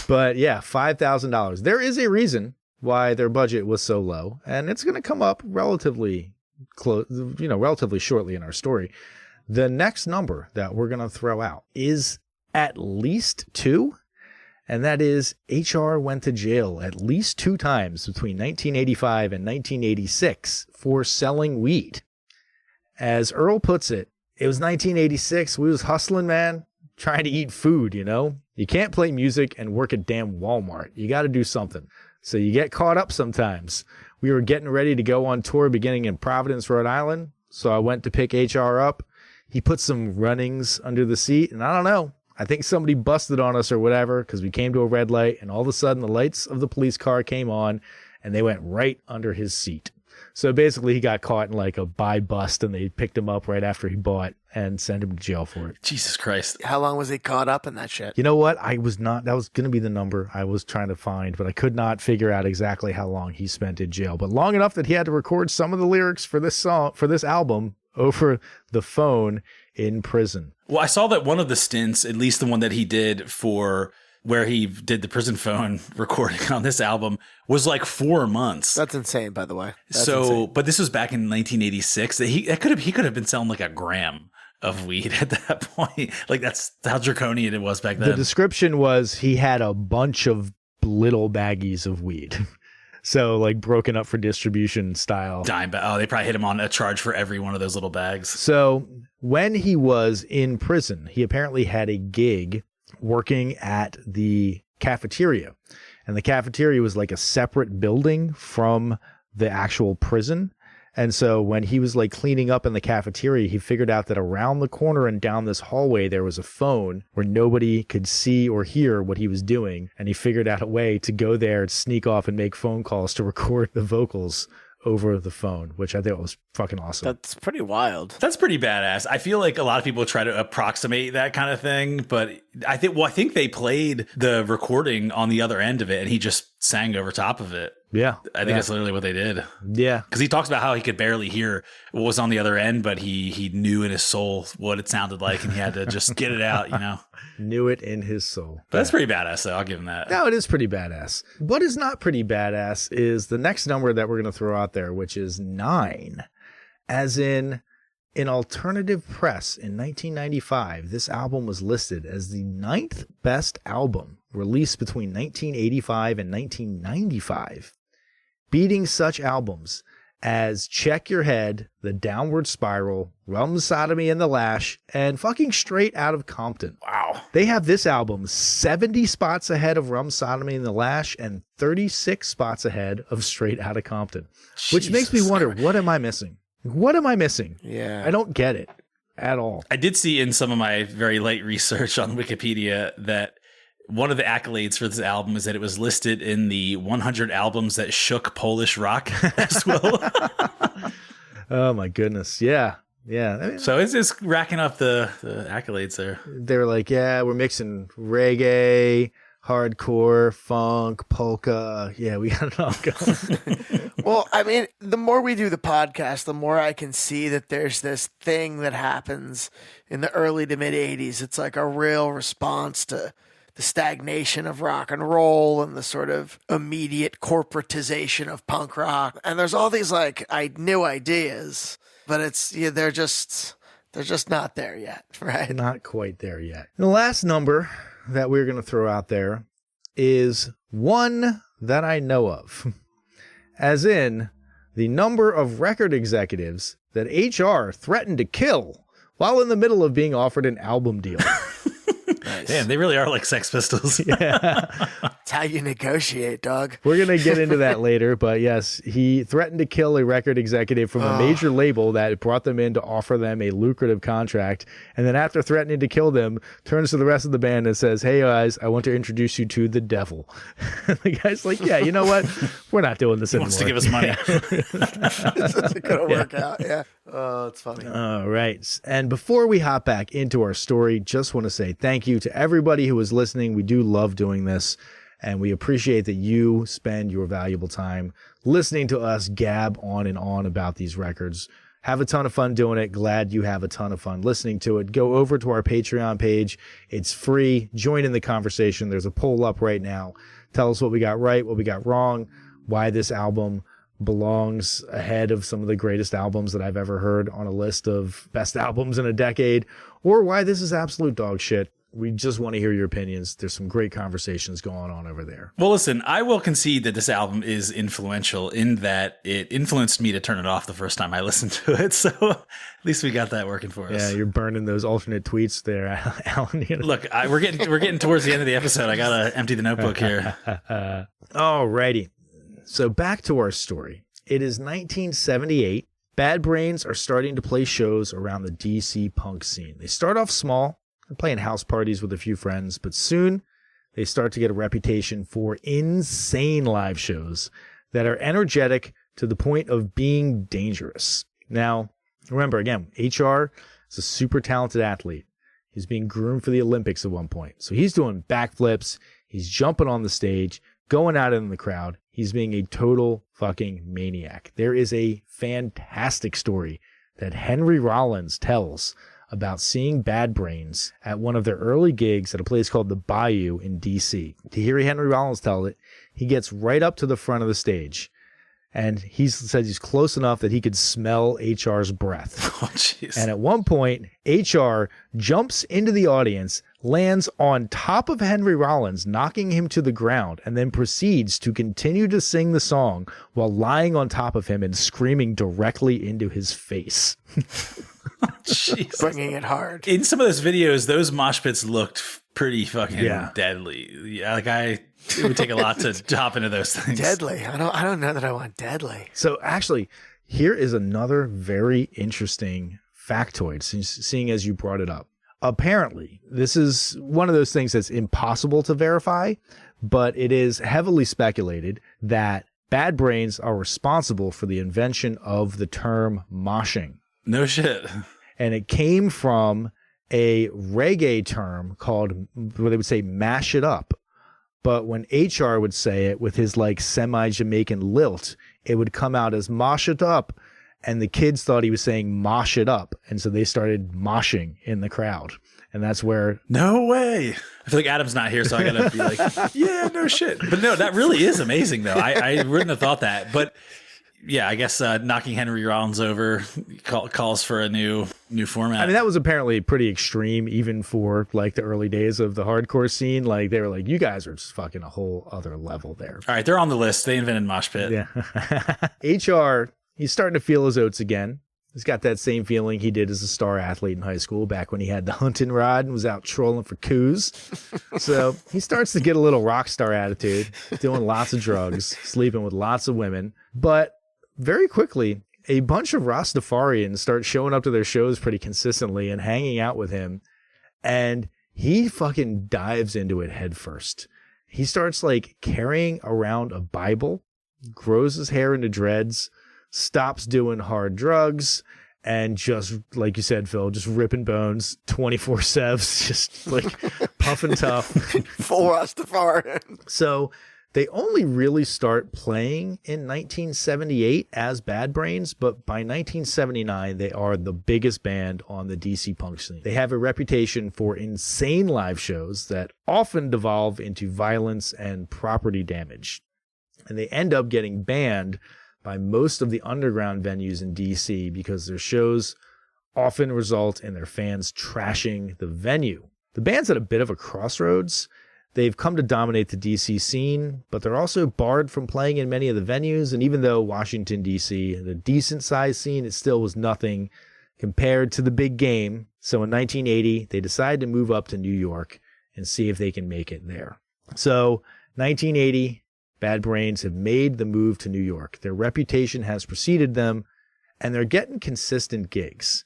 But yeah, $5,000. There is a reason why their budget was so low. And it's going to come up relatively close, relatively shortly in our story. The next number that we're going to throw out is at least 2. And that is HR went to jail at least 2 times between 1985 and 1986 for selling weed. As Earl puts it, it was 1986. We was hustling, man, trying to eat food, You can't play music and work at damn Walmart. You got to do something. So you get caught up sometimes. We were getting ready to go on tour beginning in Providence, Rhode Island. So I went to pick HR up. He put some runnings under the seat, and I don't know. I think somebody busted on us or whatever because we came to a red light, and all of a sudden the lights of the police car came on, and they went right under his seat. So basically he got caught in like a buy bust, and they picked him up right after he bought and sent him to jail for it. Jesus Christ. How long was he caught up in that shit? You know what? That was going to be the number I was trying to find, but I could not figure out exactly how long he spent in jail. But long enough that he had to record some of the lyrics for this album over the phone in prison. Well, I saw that one of the stints, at least the one that he did for where he did the prison phone recording on this album, was like 4 months. That's insane, by the way. That's insane. But this was back in 1986. He could have been selling like a gram of weed at that point. Like that's how draconian it was back then. The description was he had a bunch of little baggies of weed. So like broken up for distribution style. They probably hit him on a charge for every one of those little bags. So when he was in prison, he apparently had a gig working at the cafeteria. And the cafeteria was like a separate building from the actual prison. And so when he was like cleaning up in the cafeteria, he figured out that around the corner and down this hallway, there was a phone where nobody could see or hear what he was doing. And he figured out a way to go there and sneak off and make phone calls to record the vocals over the phone, which I thought was fucking awesome. That's pretty wild. That's pretty badass. I feel like a lot of people try to approximate that kind of thing, but I think they played the recording on the other end of it and he just sang over top of it. Yeah. I think that's literally what they did. Yeah. Because he talks about how he could barely hear what was on the other end, but he knew in his soul what it sounded like and he had to just get it out, Knew it in his soul. But that's pretty badass, though. I'll give him that. No, it is pretty badass. What is not pretty badass is the next number that we're going to throw out there, which is 9. As in alternative press in 1995, this album was listed as the 9th best album released between 1985 and 1995. Beating such albums as Check Your Head, The Downward Spiral, Rum Sodomy and the Lash, and fucking Straight Outta Compton. Wow. They have this album 70 spots ahead of Rum Sodomy and the Lash and 36 spots ahead of Straight Outta Compton. Which makes me wonder, what am I missing? What am I missing? Yeah. I don't get it at all. I did see in some of my very late research on Wikipedia that one of the accolades for this album is that it was listed in the 100 albums that shook Polish rock as well. Oh my goodness. Yeah. Yeah. I mean, so it's racking up the accolades there. They were like, yeah, we're mixing reggae, hardcore, funk, polka. Yeah, we got it all going. Well, I mean, the more we do the podcast, the more I can see that there's this thing that happens in the early to mid 80s. It's like a real response to the stagnation of rock and roll and the sort of immediate corporatization of punk rock. And there's all these like new ideas, but they're just not there yet, right? Not quite there yet. And the last number that we're going to throw out there is one that I know of, as in the number of record executives that HR threatened to kill while in the middle of being offered an album deal. Nice. Damn, they really are like Sex Pistols. Yeah. It's how you negotiate, dog. We're going to get into that later, but yes, he threatened to kill a record executive from a major label that brought them in to offer them a lucrative contract. And then after threatening to kill them, turns to the rest of the band and says, hey guys, I want to introduce you to the devil. The guy's like, yeah, you know what? We're not doing this anymore. Wants to give us money. This isn't going to work out. Yeah. Oh, it's funny. All right. And before we hop back into our story, just want to say thank you to everybody who is listening. We do love doing this, and we appreciate that you spend your valuable time listening to us gab on and on about these records. Have a ton of fun doing it. Glad you have a ton of fun listening to it. Go over to our Patreon page. It's free. Join in the conversation. There's a poll up right now. Tell us what we got right, what we got wrong, why this album belongs ahead of some of the greatest albums that I've ever heard on a list of best albums in a decade, or why this is absolute dog shit. We just want to hear your opinions. There's some great conversations going on over there. Well, listen, I will concede that this album is influential in that it influenced me to turn it off the first time I listened to it. So at least we got that working for us. Yeah, you're burning those alternate tweets there, Alan. Look, we're getting towards the end of the episode. I gotta empty the notebook here. Alrighty. So back to our story. It is 1978. Bad Brains are starting to play shows around the DC punk scene. They start off small. They're playing house parties with a few friends, but soon they start to get a reputation for insane live shows that are energetic to the point of being dangerous. Now, remember, again, HR is a super talented athlete. He's being groomed for the Olympics at one point. So he's doing backflips. He's jumping on the stage, going out in the crowd. He's being a total fucking maniac. There is a fantastic story that Henry Rollins tells about seeing Bad Brains at one of their early gigs at a place called the Bayou in DC. To hear Henry Rollins tell it, he gets right up to the front of the stage, and he says he's close enough that he could smell HR's breath. Oh, jeez. And at one point, HR jumps into the audience, lands on top of Henry Rollins, knocking him to the ground, and then proceeds to continue to sing the song while lying on top of him and screaming directly into his face. Jeez. Bringing it hard. In some of those videos, those mosh pits looked pretty fucking deadly. Yeah, it would take a lot to hop into those things. Deadly. I don't know that I want deadly. So actually, here is another very interesting factoid, seeing as you brought it up. Apparently, this is one of those things that's impossible to verify, but it is heavily speculated that Bad Brains are responsible for the invention of the term moshing. No shit. And it came from a reggae term called, where they would say, mash it up. But when HR would say it with his like semi-Jamaican lilt, it would come out as mosh it up. And the kids thought he was saying mosh it up. And so they started moshing in the crowd. And that's where... No way. I feel like Adam's not here, so I gotta be like, yeah, no shit. But no, that really is amazing, though. I wouldn't have thought that. But yeah, I guess knocking Henry Rollins over calls for a new format. I mean, that was apparently pretty extreme, even for like the early days of the hardcore scene. Like they were like, you guys are just fucking a whole other level there. All right, they're on the list. They invented mosh pit. Yeah. HR, he's starting to feel his oats again. He's got that same feeling he did as a star athlete in high school back when he had the hunting rod and was out trolling for coups. So he starts to get a little rock star attitude, doing lots of drugs, sleeping with lots of women. But very quickly, a bunch of Rastafarians start showing up to their shows pretty consistently and hanging out with him. And he fucking dives into it head first. He starts like carrying around a Bible, grows his hair into dreads, stops doing hard drugs, and just, like you said, Phil, just ripping bones 24/7, just like puffing tough. Full Rastafarian. So they only really start playing in 1978 as Bad Brains, but by 1979, they are the biggest band on the DC punk scene. They have a reputation for insane live shows that often devolve into violence and property damage. And they end up getting banned by most of the underground venues in DC because their shows often result in their fans trashing the venue. The band's at a bit of a crossroads. They've come to dominate the DC scene, but they're also barred from playing in many of the venues. And even though Washington, DC, is a decent-sized scene, it still was nothing compared to the big game. So in 1980, they decided to move up to New York and see if they can make it there. So 1980, Bad Brains have made the move to New York. Their reputation has preceded them, and they're getting consistent gigs.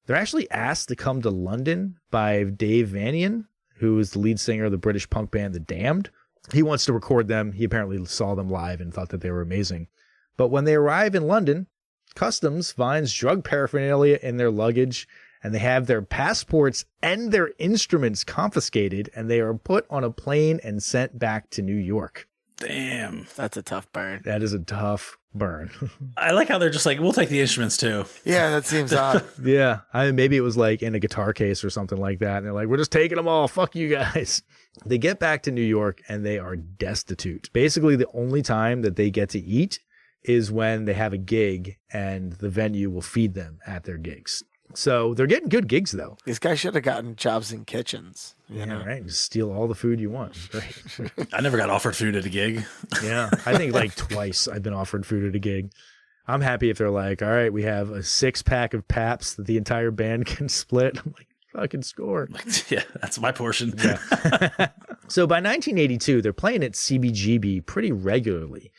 They're actually asked to come to London by Dave Vanian, who is the lead singer of the British punk band The Damned. He wants to record them. He apparently saw them live and thought that they were amazing. But when they arrive in London, customs finds drug paraphernalia in their luggage, and they have their passports and their instruments confiscated, and they are put on a plane and sent back to New York. Damn. That's a tough burn. That is a tough burn. I like how they're just like, we'll take the instruments too. Yeah, that seems odd. Yeah. Maybe it was like in a guitar case or something like that. And they're like, we're just taking them all. Fuck you guys. They get back to New York and they are destitute. Basically, the only time that they get to eat is when they have a gig and the venue will feed them at their gigs. So they're getting good gigs, though. These guys should have gotten jobs in kitchens. You know? Right. Just steal all the food you want. Great. I never got offered food at a gig. Yeah. I think like twice I've been offered food at a gig. I'm happy if they're like, all right, we have a 6-pack of Paps that the entire band can split. I'm like, fucking score. Yeah, that's my portion. Yeah. So by 1982, they're playing at CBGB pretty regularly.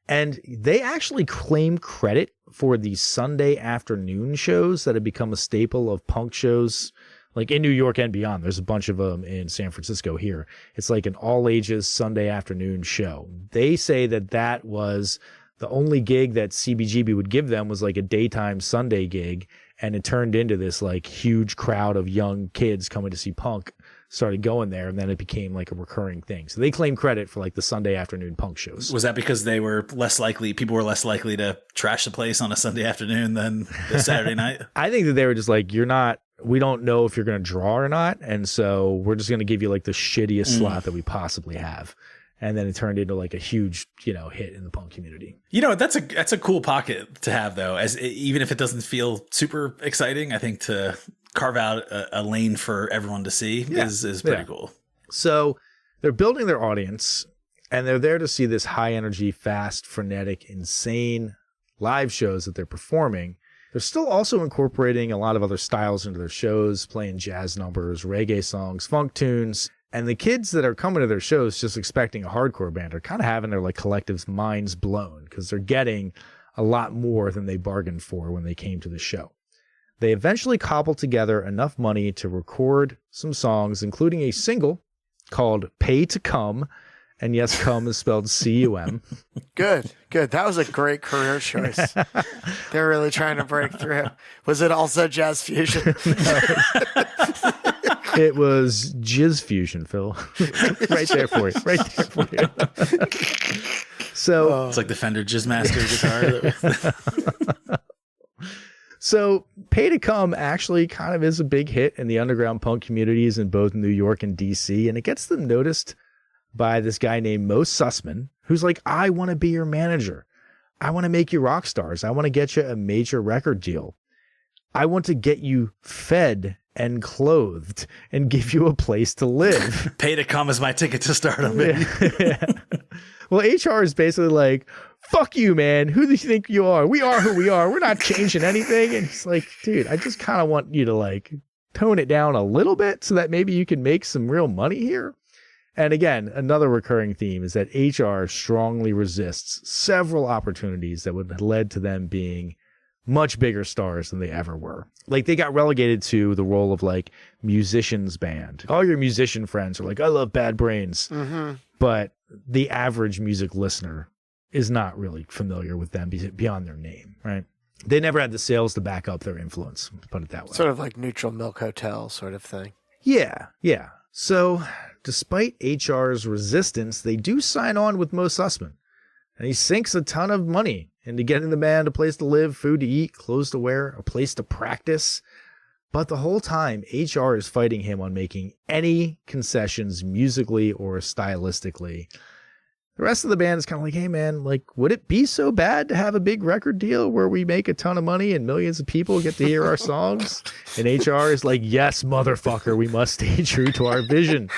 And they actually claim credit for the Sunday afternoon shows that have become a staple of punk shows, like in New York and beyond. There's a bunch of them in San Francisco here. It's like an all ages Sunday afternoon show. They say that that was the only gig that CBGB would give them was like a daytime Sunday gig. And it turned into this like huge crowd of young kids coming to see punk, started going there, and then it became like a recurring thing. So they claim credit for like the Sunday afternoon punk shows. Was that because they were people were less likely to trash the place on a Sunday afternoon than the Saturday night? I think that they were just like, we don't know if you're going to draw or not. And so we're just going to give you like the shittiest slot that we possibly have. And then it turned into like a huge, hit in the punk community. That's a cool pocket to have, though, even if it doesn't feel super exciting. I think to carve out a lane for everyone to see is pretty cool. So they're building their audience, and they're there to see this high energy, fast, frenetic, insane live shows that they're performing. They're still also incorporating a lot of other styles into their shows, playing jazz numbers, reggae songs, funk tunes. And the kids that are coming to their shows just expecting a hardcore band are kind of having their like collective's minds blown because they're getting a lot more than they bargained for when they came to the show. They eventually cobbled together enough money to record some songs, including a single called Pay to Come. And yes, come is spelled C-U-M. Good. That was a great career choice. They're really trying to break through. Was it also jazz fusion? It was Jizz Fusion, Phil. Right there for you. So it's like the Fender Jizzmaster guitar. So Pay to Come actually kind of is a big hit in the underground punk communities in both New York and DC. And it gets them noticed by this guy named Mo Sussman, who's like, I want to be your manager. I want to make you rock stars. I want to get you a major record deal. I want to get you fed and clothed and give you a place to live. Pay to Come is my ticket to stardom, baby. Yeah. Well, HR is basically like, fuck you, man. Who do you think you are? We are who we are. We're not changing anything. And he's like, dude, I just kind of want you to like tone it down a little bit so that maybe you can make some real money here. And again, another recurring theme is that HR strongly resists several opportunities that would have led to them being much bigger stars than they ever were. Like they got relegated to the role of like musician's band. All your musician friends are like, I love Bad Brains. Mm-hmm. But the average music listener is not really familiar with them beyond their name, right? They never had the sales to back up their influence, put it that way. Sort of like Neutral Milk Hotel sort of thing. Yeah. So despite HR's resistance, they do sign on with Mo Sussman. And he sinks a ton of money into getting the band a place to live, food to eat, clothes to wear, a place to practice. But the whole time, HR is fighting him on making any concessions musically or stylistically. The rest of the band is kind of like, hey, man, like, would it be so bad to have a big record deal where we make a ton of money and millions of people get to hear our songs? And HR is like, yes, motherfucker, we must stay true to our vision.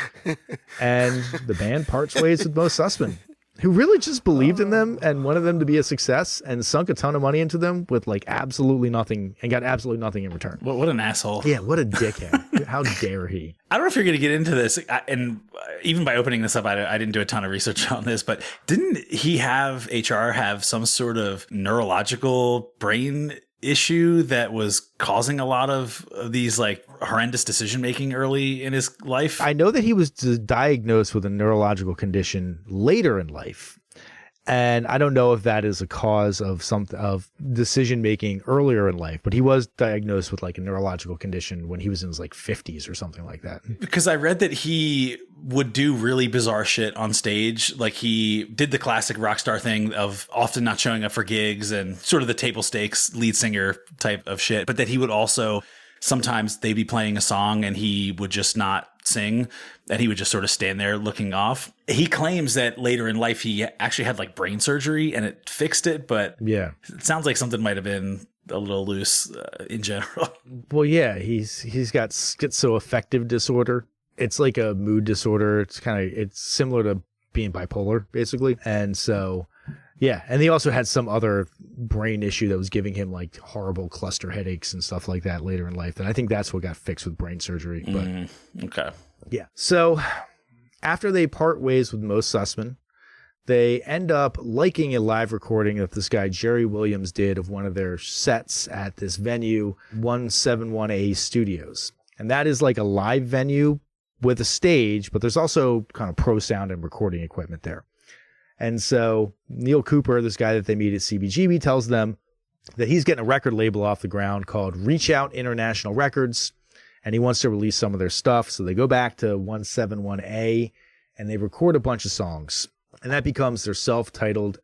And the band parts ways with Mo Sussman, who really just believed in them and wanted them to be a success and sunk a ton of money into them with like absolutely nothing and got absolutely nothing in return. What an asshole. Yeah, what a dickhead. How dare he? I don't know if you're going to get into this. And even by opening this up, I didn't do a ton of research on this, but didn't HR have some sort of neurological brain issue that was causing a lot of these like horrendous decision making early in his life? I know that he was diagnosed with a neurological condition later in life. And I don't know if that is a cause of decision making earlier in life, but he was diagnosed with like a neurological condition when he was in his like 50s or something like that. Because I read that he would do really bizarre shit on stage. Like he did the classic rock star thing of often not showing up for gigs and sort of the table stakes lead singer type of shit. But that he would also sometimes they'd be playing a song and he would just not sing and he would just sort of stand there looking off. He claims that later in life he actually had like brain surgery and it fixed it, but yeah, it sounds like something might have been a little loose in general. Well, yeah, he's got schizoaffective disorder. It's like a mood disorder. It's similar to being bipolar basically. And so yeah, and he also had some other brain issue that was giving him like horrible cluster headaches and stuff like that later in life. And I think that's what got fixed with brain surgery. But okay. Yeah. So after they part ways with Mo Sussman, they end up liking a live recording that this guy Jerry Williams did of one of their sets at this venue, 171A Studios. And that is like a live venue with a stage, but there's also kind of pro sound and recording equipment there. And so Neil Cooper, this guy that they meet at CBGB, tells them that he's getting a record label off the ground called Reach Out International Records, and he wants to release some of their stuff. So they go back to 171A and they record a bunch of songs. And that becomes their self-titled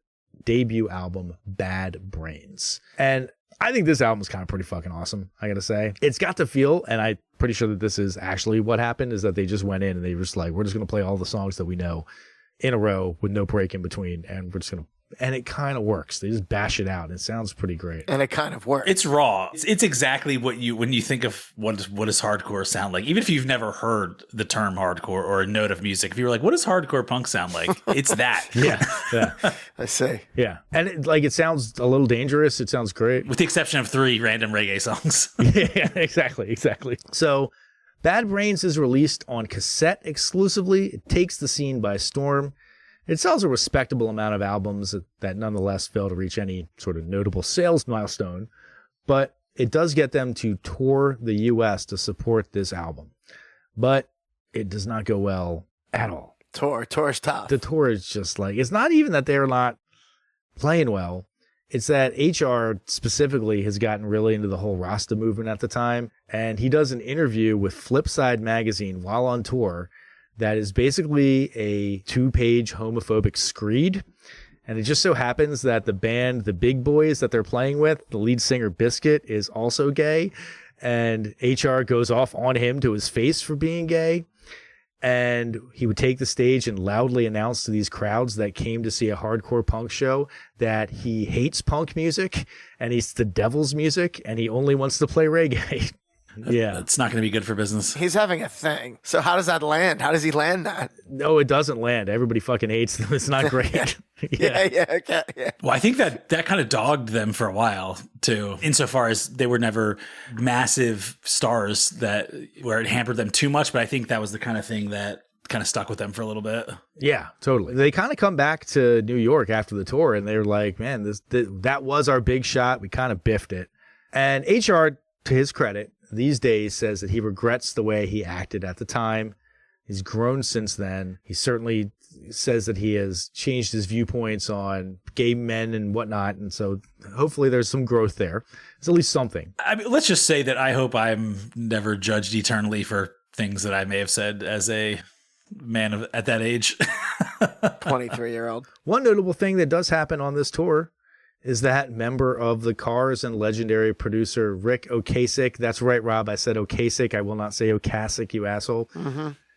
debut album, Bad Brains. And I think this album is kind of pretty fucking awesome, I gotta say. It's got the feel, and I'm pretty sure that this is actually what happened, is that they just went in and they were just like, we're just going to play all the songs that we know in a row with no break in between, and we're just gonna, and it kind of works. They just bash it out and it sounds pretty great. And it kind of works. It's raw. It's exactly what when you think of what does hardcore sound like, even if you've never heard the term hardcore or a note of music, if you were like, what does hardcore punk sound like? It's that. Yeah. I see. Yeah. And it sounds a little dangerous. It sounds great. With the exception of 3 random reggae songs. Yeah, exactly. So Bad Brains is released on cassette exclusively. It takes the scene by storm. It sells a respectable amount of albums that nonetheless fail to reach any sort of notable sales milestone, but it does get them to tour the US to support this album. But it does not go well at all. Tour's tough. The tour is just like, it's not even that they're not playing well. It's that HR specifically has gotten really into the whole Rasta movement at the time. And he does an interview with Flipside magazine while on tour that is basically a 2-page homophobic screed. And it just so happens that the band, the Big Boys that they're playing with, the lead singer Biscuit is also gay. And HR goes off on him to his face for being gay. And he would take the stage and loudly announce to these crowds that came to see a hardcore punk show that he hates punk music and he's the devil's music and he only wants to play reggae. Yeah. It's not going to be good for business. He's having a thing. So how does that land? How does he land that? No, it doesn't land. Everybody fucking hates them. It's not great. Yeah. Well, I think that kind of dogged them for a while too, insofar as they were never massive stars that where it hampered them too much. But I think that was the kind of thing that kind of stuck with them for a little bit. Yeah, totally. They kind of come back to New York after the tour and they were like, man, that was our big shot. We kind of biffed it. And HR, to his credit, these days says that he regrets the way he acted at the time. He's grown since then. He certainly says that he has changed his viewpoints on gay men and whatnot. And so hopefully there's some growth there. It's at least something. I mean, let's just say that I hope I'm never judged eternally for things that I may have said as a man at that age. 23-year-old. One notable thing that does happen on this tour is that member of the Cars and legendary producer Rick Ocasek, that's right, Rob, I said Ocasek, I will not say Ocasek, you asshole,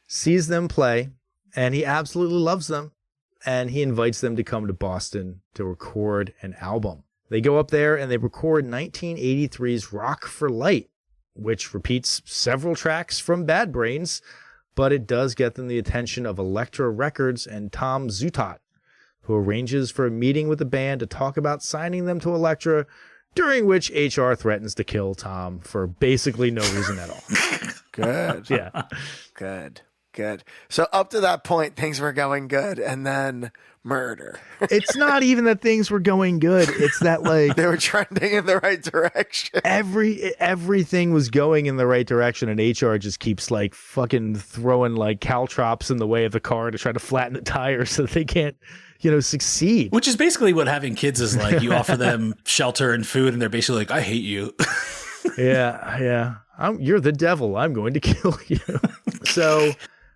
sees them play, and he absolutely loves them, and he invites them to come to Boston to record an album. They go up there and they record 1983's Rock for Light, which repeats several tracks from Bad Brains, but it does get them the attention of Elektra Records and Tom Zutaut, who arranges for a meeting with the band to talk about signing them to Elektra, during which HR threatens to kill Tom for basically no reason at all. Good. Yeah. Good. Good. So up to that point, things were going good, and then murder. It's not even that things were going good. It's that like They were trending in the right direction. everything was going in the right direction, and HR just keeps like fucking throwing like caltrops in the way of the car to try to flatten the tires so that they can't, succeed. Which is basically what having kids is like. You offer them shelter and food, and they're basically like, I hate you. Yeah. You're the devil. I'm going to kill you. So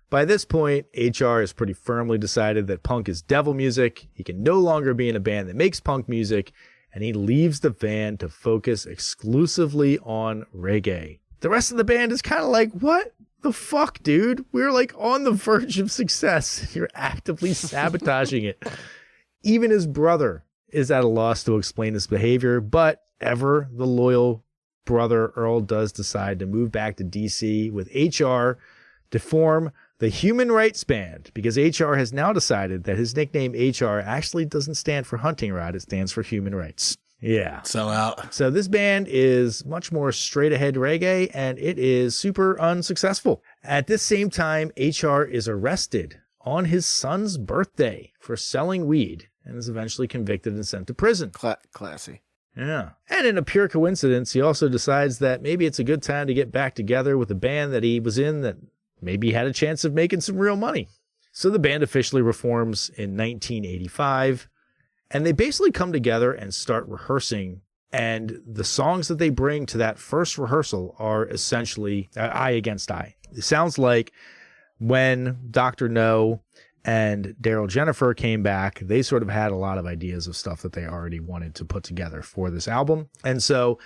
by this point, HR has pretty firmly decided that punk is devil music. He can no longer be in a band that makes punk music, and he leaves the band to focus exclusively on reggae. The rest of the band is kind of like, what the fuck, dude? We're like on the verge of success. You're actively sabotaging it. Even his brother is at a loss to explain his behavior, but ever the loyal brother Earl does decide to move back to DC with HR to form the Human Rights Band, because HR has now decided that his nickname HR actually doesn't stand for hunting rod. It stands for human rights. Yeah. So out. So this band is much more straight ahead reggae, and it is super unsuccessful. At this same time, HR is arrested on his son's birthday for selling weed and is eventually convicted and sent to prison. Classy. Yeah. And in a pure coincidence, he also decides that maybe it's a good time to get back together with a band that he was in that maybe had a chance of making some real money. So the band officially reforms in 1985, and they basically come together and start rehearsing. And the songs that they bring to that first rehearsal are essentially eye against eye. It sounds like when Dr. No and Daryl Jennifer came back, they sort of had a lot of ideas of stuff that they already wanted to put together for this album. And so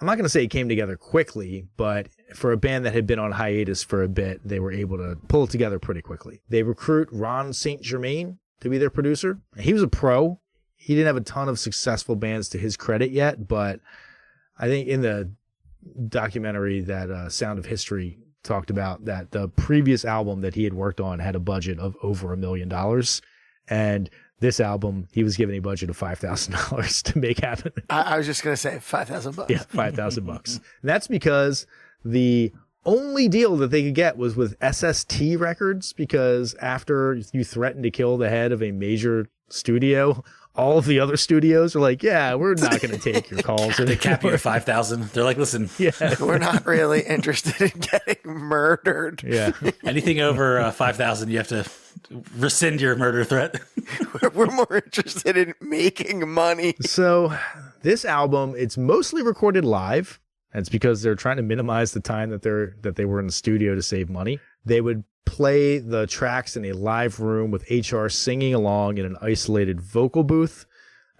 I'm not going to say it came together quickly, but for a band that had been on hiatus for a bit, they were able to pull it together pretty quickly. They recruit Ron St. Germain to be their producer. He was a pro. He didn't have a ton of successful bands to his credit yet, but I think in the documentary that Sound of History talked about, that the previous album that he had worked on had a budget of over $1 million. And this album, he was given a budget of $5,000 to make happen. I was just going to say $5,000. Yeah, $5,000. And that's because the only deal that they could get was with SST Records, because after you threatened to kill the head of a major studio, all of the other studios are like, yeah, we're not going to take your calls. They cap you at 5,000. They're like, listen, we're not really interested in getting murdered. Yeah. Anything over 5,000, you have to rescind your murder threat. We're more interested in making money. So this album, it's mostly recorded live. That's because they're trying to minimize the time that they were in the studio to save money. They would play the tracks in a live room with HR singing along in an isolated vocal booth.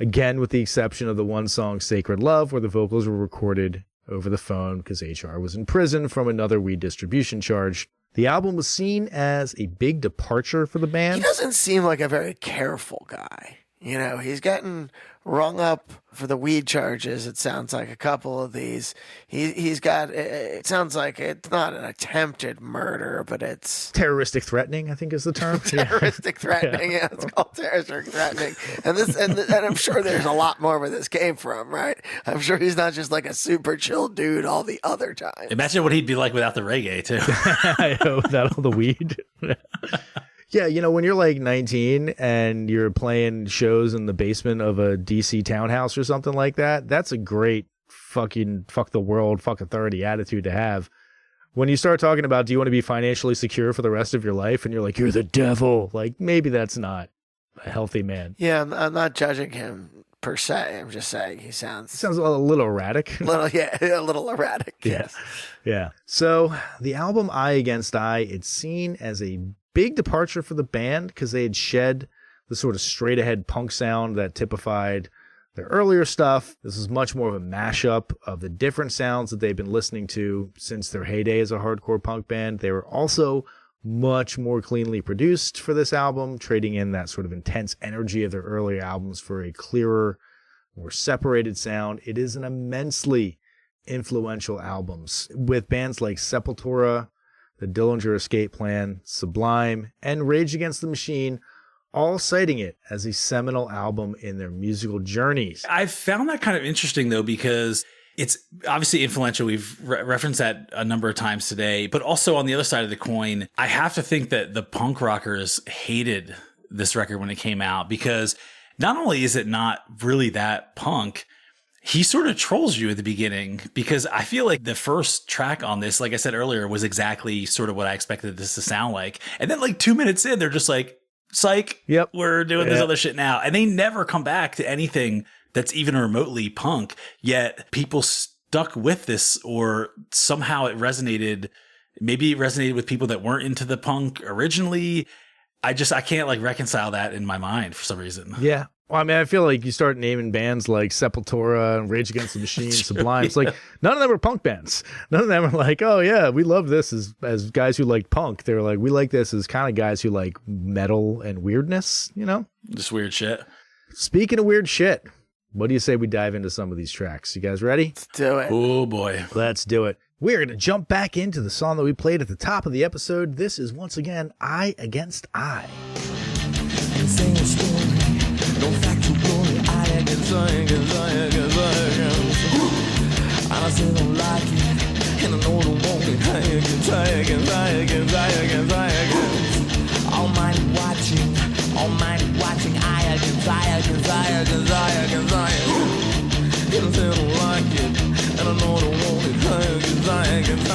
Again, with the exception of the one song, Sacred Love, where the vocals were recorded over the phone because HR was in prison from another weed distribution charge. The album was seen as a big departure for the band. He doesn't seem like a very careful guy. He's getting rung up for the weed charges. It sounds like a couple of these. He's got, it sounds like it's not an attempted murder, but it's terroristic threatening, I think is the term. Terroristic threatening. Yeah, it's called terroristic threatening. And I'm sure there's a lot more where this came from, right? I'm sure he's not just like a super chill dude all the other times. Imagine what he'd be like without the reggae, too. I know, without all the weed. Yeah, when you're like 19 and you're playing shows in the basement of a DC townhouse or something like that, that's a great fucking fuck the world, fuck authority attitude to have. When you start talking about, do you want to be financially secure for the rest of your life? And you're like, you're the devil. Like, maybe that's not a healthy man. Yeah, I'm not judging him per se. I'm just saying he sounds a little erratic. A little erratic. Yes. Yeah. So the album Eye Against Eye, it's seen as a big departure for the band because they had shed the sort of straight ahead punk sound that typified their earlier stuff. This is much more of a mashup of the different sounds that they've been listening to since their heyday as a hardcore punk band. They were also much more cleanly produced for this album, trading in that sort of intense energy of their earlier albums for a clearer, more separated sound. It is an immensely influential album with bands like Sepultura, the Dillinger Escape Plan, Sublime, and Rage Against the Machine, all citing it as a seminal album in their musical journeys. I found that kind of interesting, though, because It's obviously influential. We've referenced that a number of times today, but also on the other side of the coin, I have to think that the punk rockers hated this record when it came out, because not only is it not really that punk, he sort of trolls you at the beginning, because I feel like the first track on this, like I said earlier, was exactly sort of what I expected this to sound like. And then like 2 minutes in, they're just like, psych, Yep. we're doing this other shit now. And they never come back to anything that's even remotely punk, yet people stuck with this, or somehow it resonated. Maybe it resonated with people that weren't into the punk originally. I can't like reconcile that in my mind for some reason. Yeah. Well, I mean, I feel like you start naming bands like Sepultura and Rage Against the Machine, Sublime. It's like none of them are punk bands. None of them are like, oh yeah, we love this as guys who like punk. They're like, we like this as kind of guys who like metal and weirdness, you know? Just weird shit. Speaking of weird shit, what do you say we dive into some of these tracks? You guys ready? Let's do it. Oh boy. Let's do it. We're going to jump back into the song that we played at the top of the episode. This is once again Eye Against Eye. Sing a story, no factual glory. I against and I still don't like it, and I know I don't want it. I against Almighty watching, I against and I still don't like it, and I know I don't want it. I against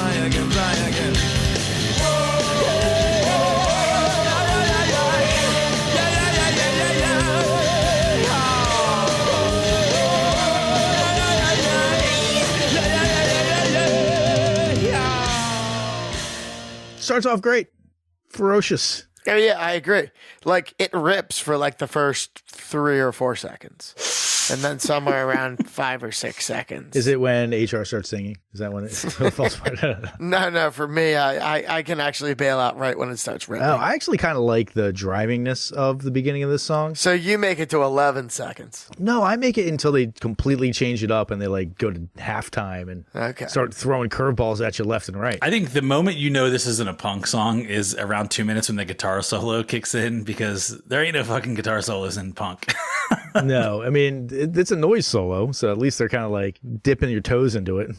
Starts off great. Ferocious. Oh, yeah, I agree. Like, it rips for like the first 3 or 4 seconds. And then somewhere around 5 or 6 seconds. Is it when HR starts singing? Is that when it falls apart? No, for me, I can actually bail out right when it starts ripping. Oh, I actually kind of like the drivingness of the beginning of this song. So you make it to 11 seconds. No, I make it until they completely change it up and they like go to halftime and start throwing curveballs at you left and right. I think the moment you know this isn't a punk song is around 2 minutes when the guitar solo kicks in, because there ain't no fucking guitar solos in punk. No, I mean, it's a noise solo, so at least they're kind of like dipping your toes into it.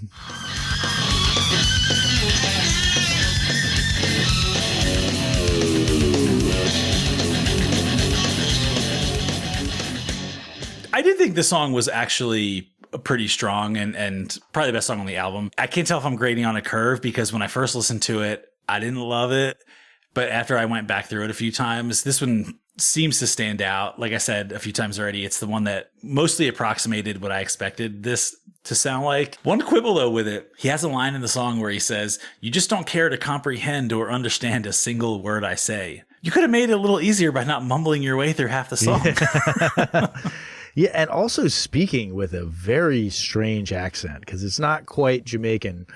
I did think this song was actually pretty strong and probably the best song on the album. I can't tell if I'm grading on a curve, because when I first listened to it, I didn't love it. But after I went back through it a few times, this one seems to stand out. Like I said a few times already, it's the one that mostly approximated what I expected this to sound like. One quibble, though, with it, he has a line in the song where he says, "You just don't care to comprehend or understand a single word I say." You could have made it a little easier by not mumbling your way through half the song. Yeah, and also speaking with a very strange accent, because it's not quite Jamaican,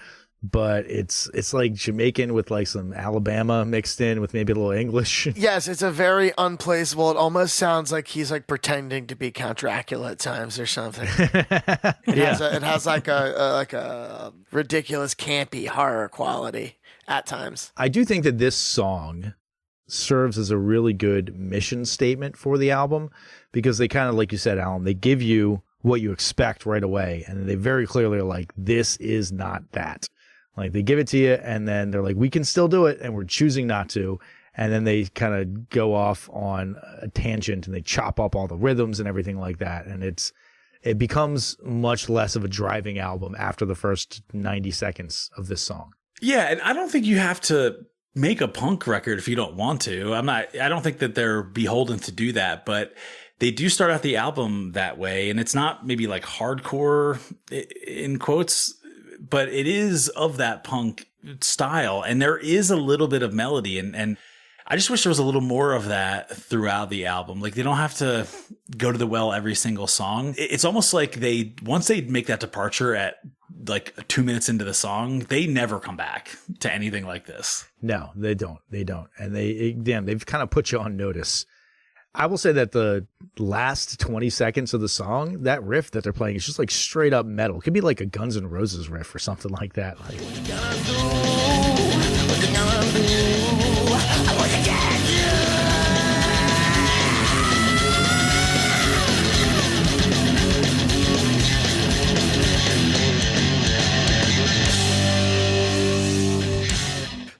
but it's like Jamaican with like some Alabama mixed in with maybe a little English. Yes, it's a very unplaceable. It almost sounds like he's like pretending to be Count Dracula at times or something. It has like a ridiculous campy horror quality at times. I do think that this song serves as a really good mission statement for the album, because they kind of, like you said, Alan, they give you what you expect right away, and they very clearly are like, this is not that. Like, they give it to you, and then they're like, we can still do it, and we're choosing not to. And then they kind of go off on a tangent, and they chop up all the rhythms and everything like that. And it becomes much less of a driving album after the first 90 seconds of this song. Yeah, and I don't think you have to make a punk record if you don't want to. I don't think that they're beholden to do that, but they do start out the album that way. And it's not maybe like hardcore in quotes, but it is of that punk style. And there is a little bit of melody. And I just wish there was a little more of that throughout the album. Like, they don't have to go to the well every single song. It's almost like once they make that departure at like 2 minutes into the song, they never come back to anything like this. No, they don't. They don't. And they've kind of put you on notice. I will say that the last 20 seconds of the song, that riff that they're playing is just like straight up metal. It could be like a Guns N' Roses riff or something like that. Like,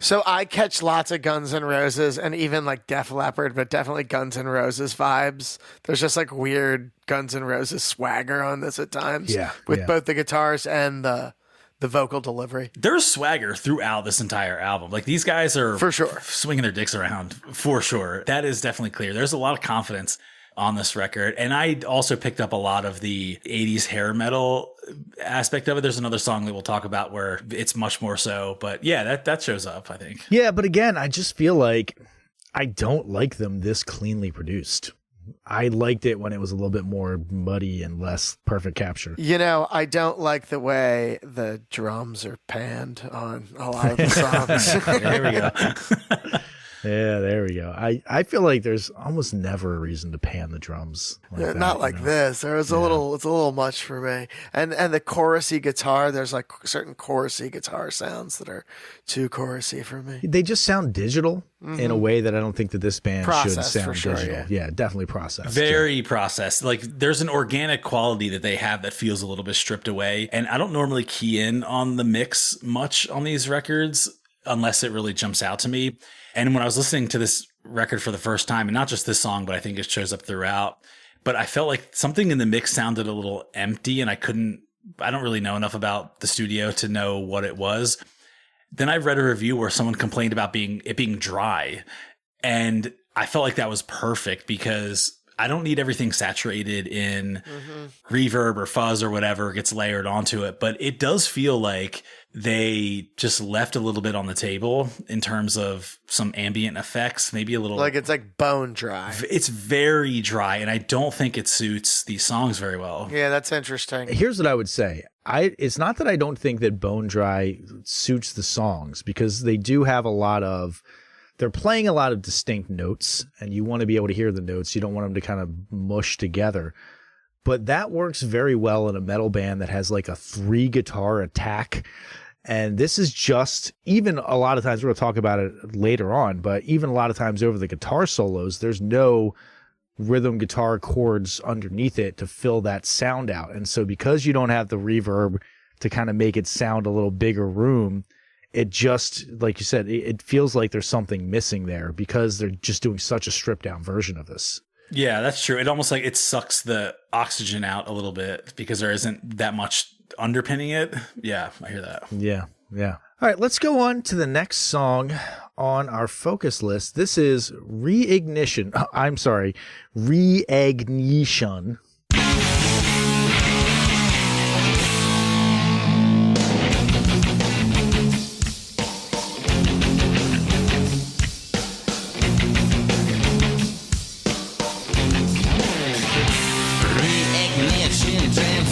So I catch lots of Guns N' Roses and even like Def Leppard, but definitely Guns N' Roses vibes. There's just like weird Guns N' Roses swagger on this at times. Yeah, with yeah. both the guitars and the vocal delivery. There's swagger throughout this entire album. Like these guys are For sure. swinging their dicks around for sure. That is definitely clear. There's a lot of confidence on this record. And I also picked up a lot of the 80s hair metal aspect of it. There's another song that we'll talk about where it's much more so. But yeah, that shows up, I think. Yeah, but again, I just feel like I don't like them this cleanly produced. I liked it when it was a little bit more muddy and less perfect capture. You know, I don't like the way the drums are panned on a lot of the songs. There we go. Yeah, there we go. I feel like there's almost never a reason to pan the drums. Like that, Not like this. There was it's a little much for me. And the chorusy guitar, there's like certain chorusy guitar sounds that are too chorusy for me. They just sound digital in a way that I don't think that this band Processed should for sound sure, digital. Yeah, definitely processed. Very processed. Like there's an organic quality that they have that feels a little bit stripped away. And I don't normally key in on the mix much on these records unless it really jumps out to me. And when I was listening to this record for the first time, and not just this song, but I think it shows up throughout, but I felt like something in the mix sounded a little empty and I don't really know enough about the studio to know what it was. Then I read a review where someone complained about it being dry. And I felt like that was perfect because I don't need everything saturated in reverb or fuzz or whatever gets layered onto it. But it does feel like they just left a little bit on the table in terms of some ambient effects, maybe a little Like it's like bone dry. It's very dry, and I don't think it suits these songs very well. Yeah, that's interesting. Here's what I would say. It's not that I don't think that Bone Dry suits the songs, because they do have they're playing a lot of distinct notes, and you want to be able to hear the notes. You don't want them to kind of mush together. But that works very well in a metal band that has like a 3 guitar attack. And this is just, even a lot of times, we're going to talk about it later on, but even a lot of times over the guitar solos, there's no rhythm guitar chords underneath it to fill that sound out. And so because you don't have the reverb to kind of make it sound a little bigger room, it just, like you said, it feels like there's something missing there because they're just doing such a stripped down version of this. Yeah, that's true. It almost like it sucks the oxygen out a little bit because there isn't that much underpinning it. Yeah, I hear that. Yeah. All right, let's go on to the next song on our focus list. This is Reignition. Reignition,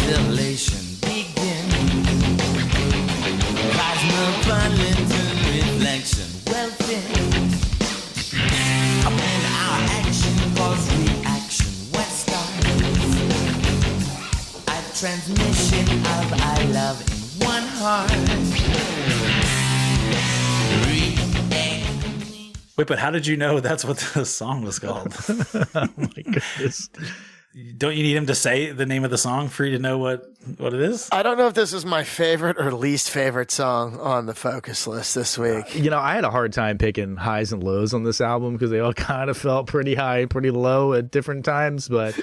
translation, begin. Cosmopolitan reflection, welfare. When our action cause reaction, Western. A transmission of I love in one heart. Reignition. Wait, but how did you know that's what the song was called? Oh my goodness. Don't you need him to say the name of the song for you to know what it is? I don't know if this is my favorite or least favorite song on the focus list this week. You know, I had a hard time picking highs and lows on this album because they all kind of felt pretty high and pretty low at different times. But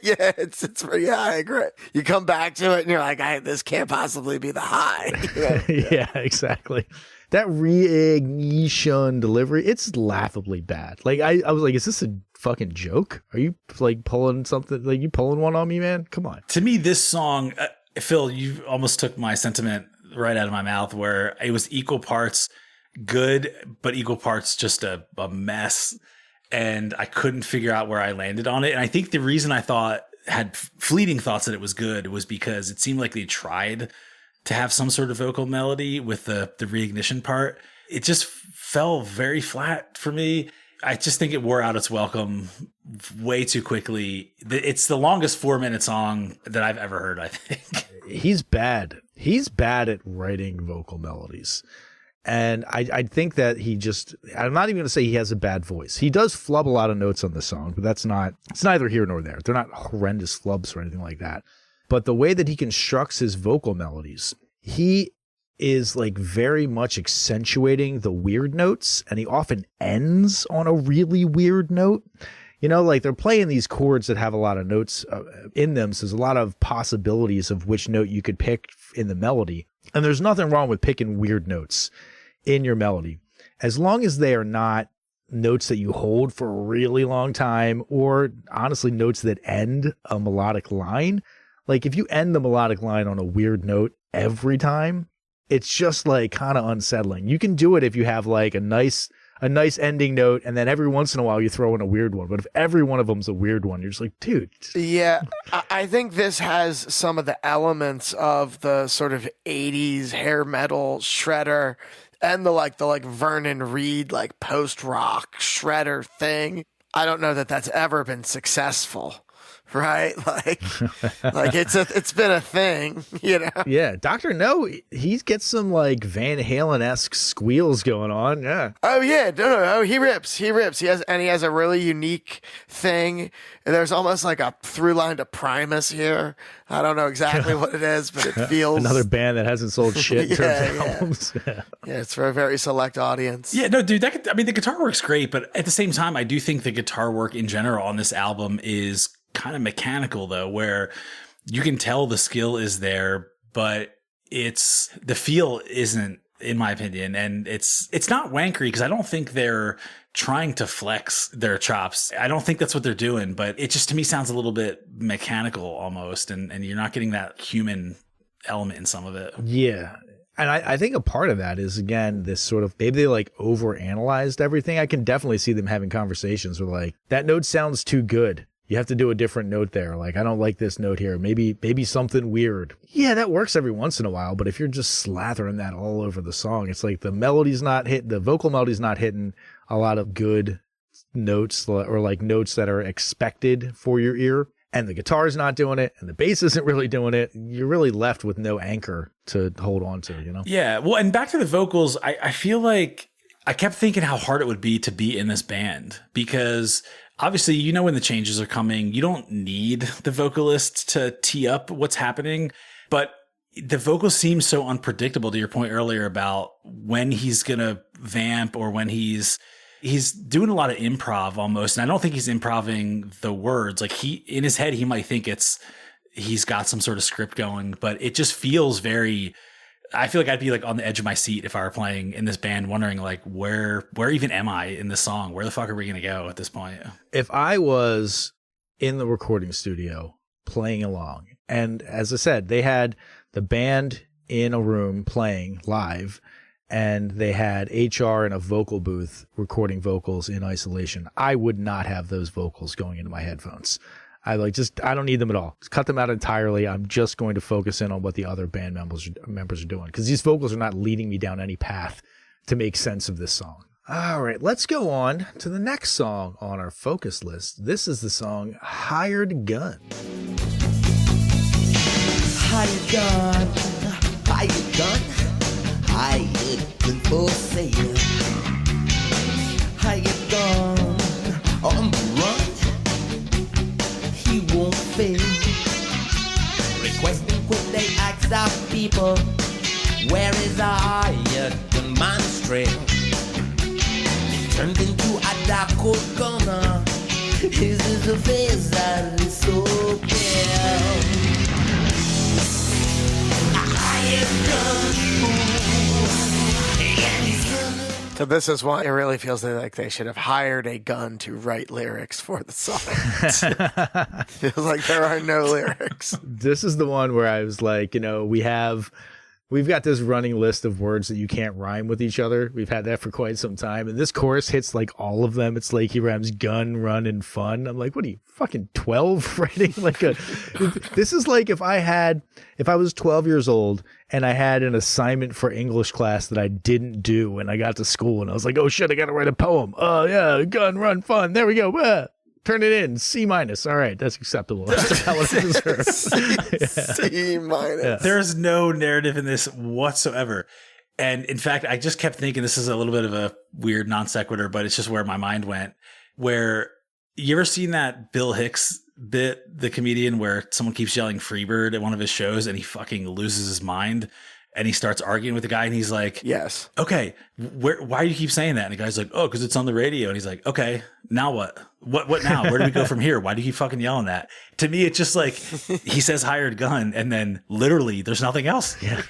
Yeah, it's pretty high. Great. You come back to it and you're like, this can't possibly be the high. yeah, exactly. That reignition delivery, it's laughably bad. Like I was like, is this a fucking joke? Are you like pulling something? Like you pulling one on me, man? Come on. To me, this song, Phil, you almost took my sentiment right out of my mouth, where it was equal parts good, but equal parts just a mess. And I couldn't figure out where I landed on it. And I think the reason I had fleeting thoughts that it was good was because it seemed like they tried to have some sort of vocal melody with the reignition part. It just fell very flat for me. I just think it wore out its welcome way too quickly. It's the longest 4-minute song that I've ever heard, I think. He's bad. He's bad at writing vocal melodies. And I think that I'm not even going to say he has a bad voice. He does flub a lot of notes on the song, but it's neither here nor there. They're not horrendous flubs or anything like that. But the way that he constructs his vocal melodies, he is like very much accentuating the weird notes, and he often ends on a really weird note. You know, like they're playing these chords that have a lot of notes in them, so there's a lot of possibilities of which note you could pick in the melody. And there's nothing wrong with picking weird notes in your melody, as long as they are not notes that you hold for a really long time, or honestly notes that end a melodic line. Like if you end the melodic line on a weird note every time, it's just like kind of unsettling. You can do it if you have like a nice ending note, and then every once in a while you throw in a weird one. But if every one of them's a weird one, you're just like, dude. Yeah, I think this has some of the elements of the sort of 80s hair metal shredder and the like Vernon Reid like post-rock shredder thing. I don't know that that's ever been successful. Right? Like it's been a thing, you know? Yeah. Dr. No, he gets some like Van Halen-esque squeals going on. Yeah. Oh yeah. No. He rips. He has a really unique thing. There's almost like a through line to Primus here. I don't know exactly what it is, but it feels another band that hasn't sold shit in terms of albums. Yeah, it's for a very select audience. Yeah, no, dude, the guitar work's great, but at the same time, I do think the guitar work in general on this album is kind of mechanical, though, where you can tell the skill is there, but the feel isn't, in my opinion. And it's not wankery, because I don't think they're trying to flex their chops. I don't think that's what they're doing, but it just to me sounds a little bit mechanical almost, and you're not getting that human element in some of it. Yeah. And I think a part of that is, again, this sort of, maybe they like overanalyzed everything. I can definitely see them having conversations where like, that note sounds too good. You have to do a different note there. Like, I don't like this note here. Maybe something weird. Yeah, that works every once in a while. But if you're just slathering that all over the song, it's like the vocal melody's not hitting a lot of good notes, or like notes that are expected for your ear. And the guitar's not doing it, and the bass isn't really doing it. You're really left with no anchor to hold on to, you know? Yeah. Well, and back to the vocals, I feel like I kept thinking how hard it would be to be in this band, because obviously, you know, when the changes are coming, you don't need the vocalist to tee up what's happening, but the vocals seem so unpredictable, to your point earlier about when he's going to vamp or when he's doing a lot of improv almost. And I don't think he's improving the words. Like in his head, he might think he's got some sort of script going, but it just feels I feel like I'd be like on the edge of my seat if I were playing in this band, wondering like, where even am I in this song? Where the fuck are we going to go at this point? If I was in the recording studio playing along, and as I said, they had the band in a room playing live, and they had HR in a vocal booth recording vocals in isolation, I would not have those vocals going into my headphones. I don't need them at all. Just cut them out entirely. I'm just going to focus in on what the other band members are doing, because these vocals are not leading me down any path to make sense of this song. All right, let's go on to the next song on our focus list. This is the song Hired Gun. Hired gun, hired gun, hired gun for sale. Hired gun on the run. He won't fail. Requesting quit, they ask our people, where is our hired gunman's trail? It turned into a dark cold corner. His is a face that is so pale. A hired gun. So this is why it really feels like they should have hired a gun to write lyrics for the song. Feels like there are no lyrics. This is the one where I was like, you know, we've got this running list of words that you can't rhyme with each other. We've had that for quite some time. And this chorus hits like all of them. It's like he rhymes gun, run, and fun. I'm like, what are you, fucking 12 writing like this is like if I was 12 years old and I had an assignment for English class that I didn't do, and I got to school and I was like, oh shit, I got to write a poem. Oh yeah, gun, run, fun. There we go. Turn it in. C-. All right, that's acceptable. That's about what it deserves. C-. Yeah. There's no narrative in this whatsoever. And in fact, I just kept thinking, this is a little bit of a weird non sequitur, but it's just where my mind went. Where you ever seen that Bill Hicks bit, the comedian, where someone keeps yelling Freebird at one of his shows and he fucking loses his mind? And he starts arguing with the guy, and he's like, Yes. okay, why do you keep saying that? And the guy's like, oh, because it's on the radio. And he's like, okay, now what? What now? Where do we go from here? Why do you keep fucking yelling that? To me, it's just like he says hired gun, and then literally there's nothing else. Yeah.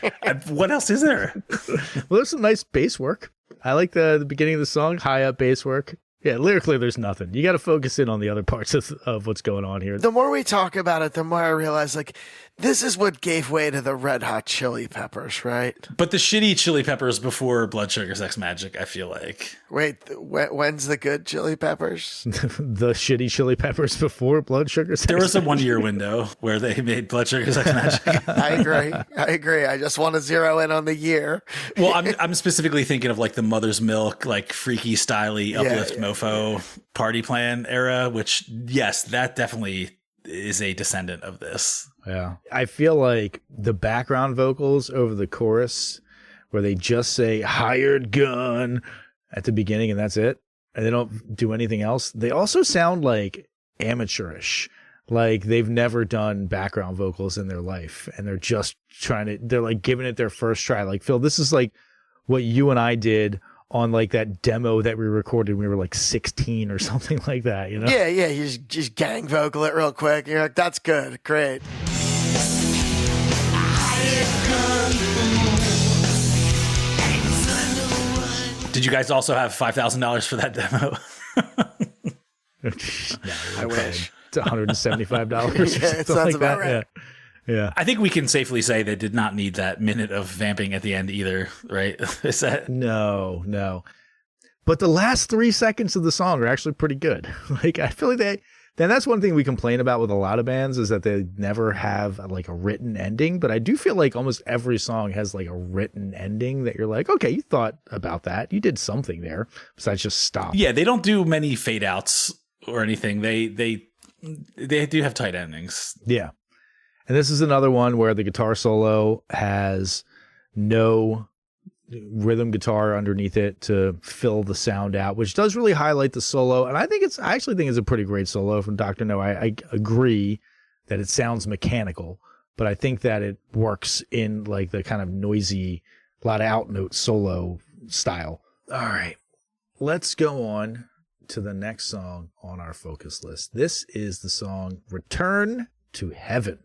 What else is there? Well, there's some nice bass work. I like the beginning of the song, high up bass work. Yeah, lyrically, there's nothing. You got to focus in on the other parts of what's going on here. The more we talk about it, the more I realize, like, this is what gave way to the Red Hot Chili Peppers, right? But the shitty Chili Peppers before Blood Sugar Sex Magic, I feel like. Wait, when's the good Chili Peppers? The shitty Chili Peppers before Blood Sugar Sex There was a Magic. 1-year window where they made Blood Sugar Sex Magic. I agree. I just want to zero in on the year. Well, I'm specifically thinking of like the Mother's Milk, like freaky, styly, uplift mofo party plan era, which, yes, that definitely is a descendant of this. Yeah. I feel like the background vocals over the chorus where they just say hired gun at the beginning and that's it, and they don't do anything else, they also sound like amateurish. Like they've never done background vocals in their life and they're just they're like giving it their first try. Like, Phil, this is like what you and I did on like that demo that we recorded when we were like 16 or something like that, you know? Yeah, you just gang vocal it real quick. You're like, that's good, great. Did you guys also have $5,000 for that demo? I wish. It's $175 or Yeah, it something sounds like about that. right. Yeah. I think we can safely say they did not need that minute of vamping at the end either, right? Is that? No. But the last 3 seconds of the song are actually pretty good. Like, I feel like that's one thing we complain about with a lot of bands is that they never have like a written ending. But I do feel like almost every song has like a written ending that you're like, okay, you thought about that. You did something there besides just stop. Yeah, they don't do many fade outs or anything. They do have tight endings. Yeah. And this is another one where the guitar solo has no rhythm guitar underneath it to fill the sound out, which does really highlight the solo. And I actually think it's a pretty great solo from Dr. No. I agree that it sounds mechanical, but I think that it works in like the kind of noisy, lot of out note solo style. All right, let's go on to the next song on our focus list. This is the song Return to Heaven.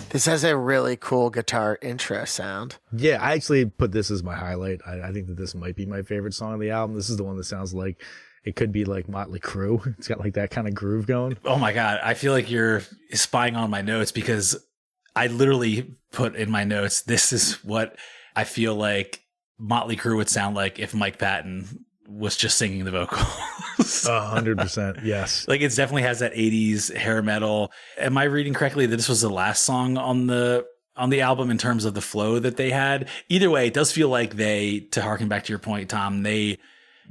This has a really cool guitar intro sound. Yeah, I actually put this as my highlight. I think that this might be my favorite song on the album. This is the one that sounds like it could be like Motley Crue. It's got like that kind of groove going. Oh my God. I feel like you're spying on my notes because I literally put in my notes, this is what I feel like Motley Crue would sound like if Mike Patton was just singing the vocals. 100%. Yes. Like it definitely has that 80s hair metal. Am I reading correctly that this was the last song on the album in terms of the flow that they had? Either way, it does feel like to harken back to your point, Tom, they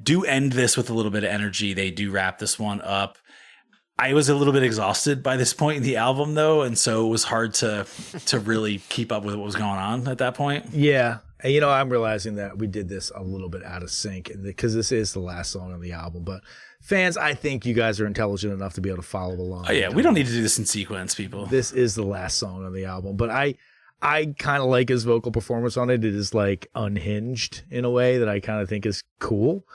do end this with a little bit of energy. They do wrap this one up. I was a little bit exhausted by this point in the album though. And so it was hard to really keep up with what was going on at that point. Yeah. And, I'm realizing that we did this a little bit out of sync because this is the last song on the album. But fans, I think you guys are intelligent enough to be able to follow along. Oh, yeah. We don't need to do this in sequence, people. This is the last song on the album. But I kind of like his vocal performance on it. It is like unhinged in a way that I kind of think is cool.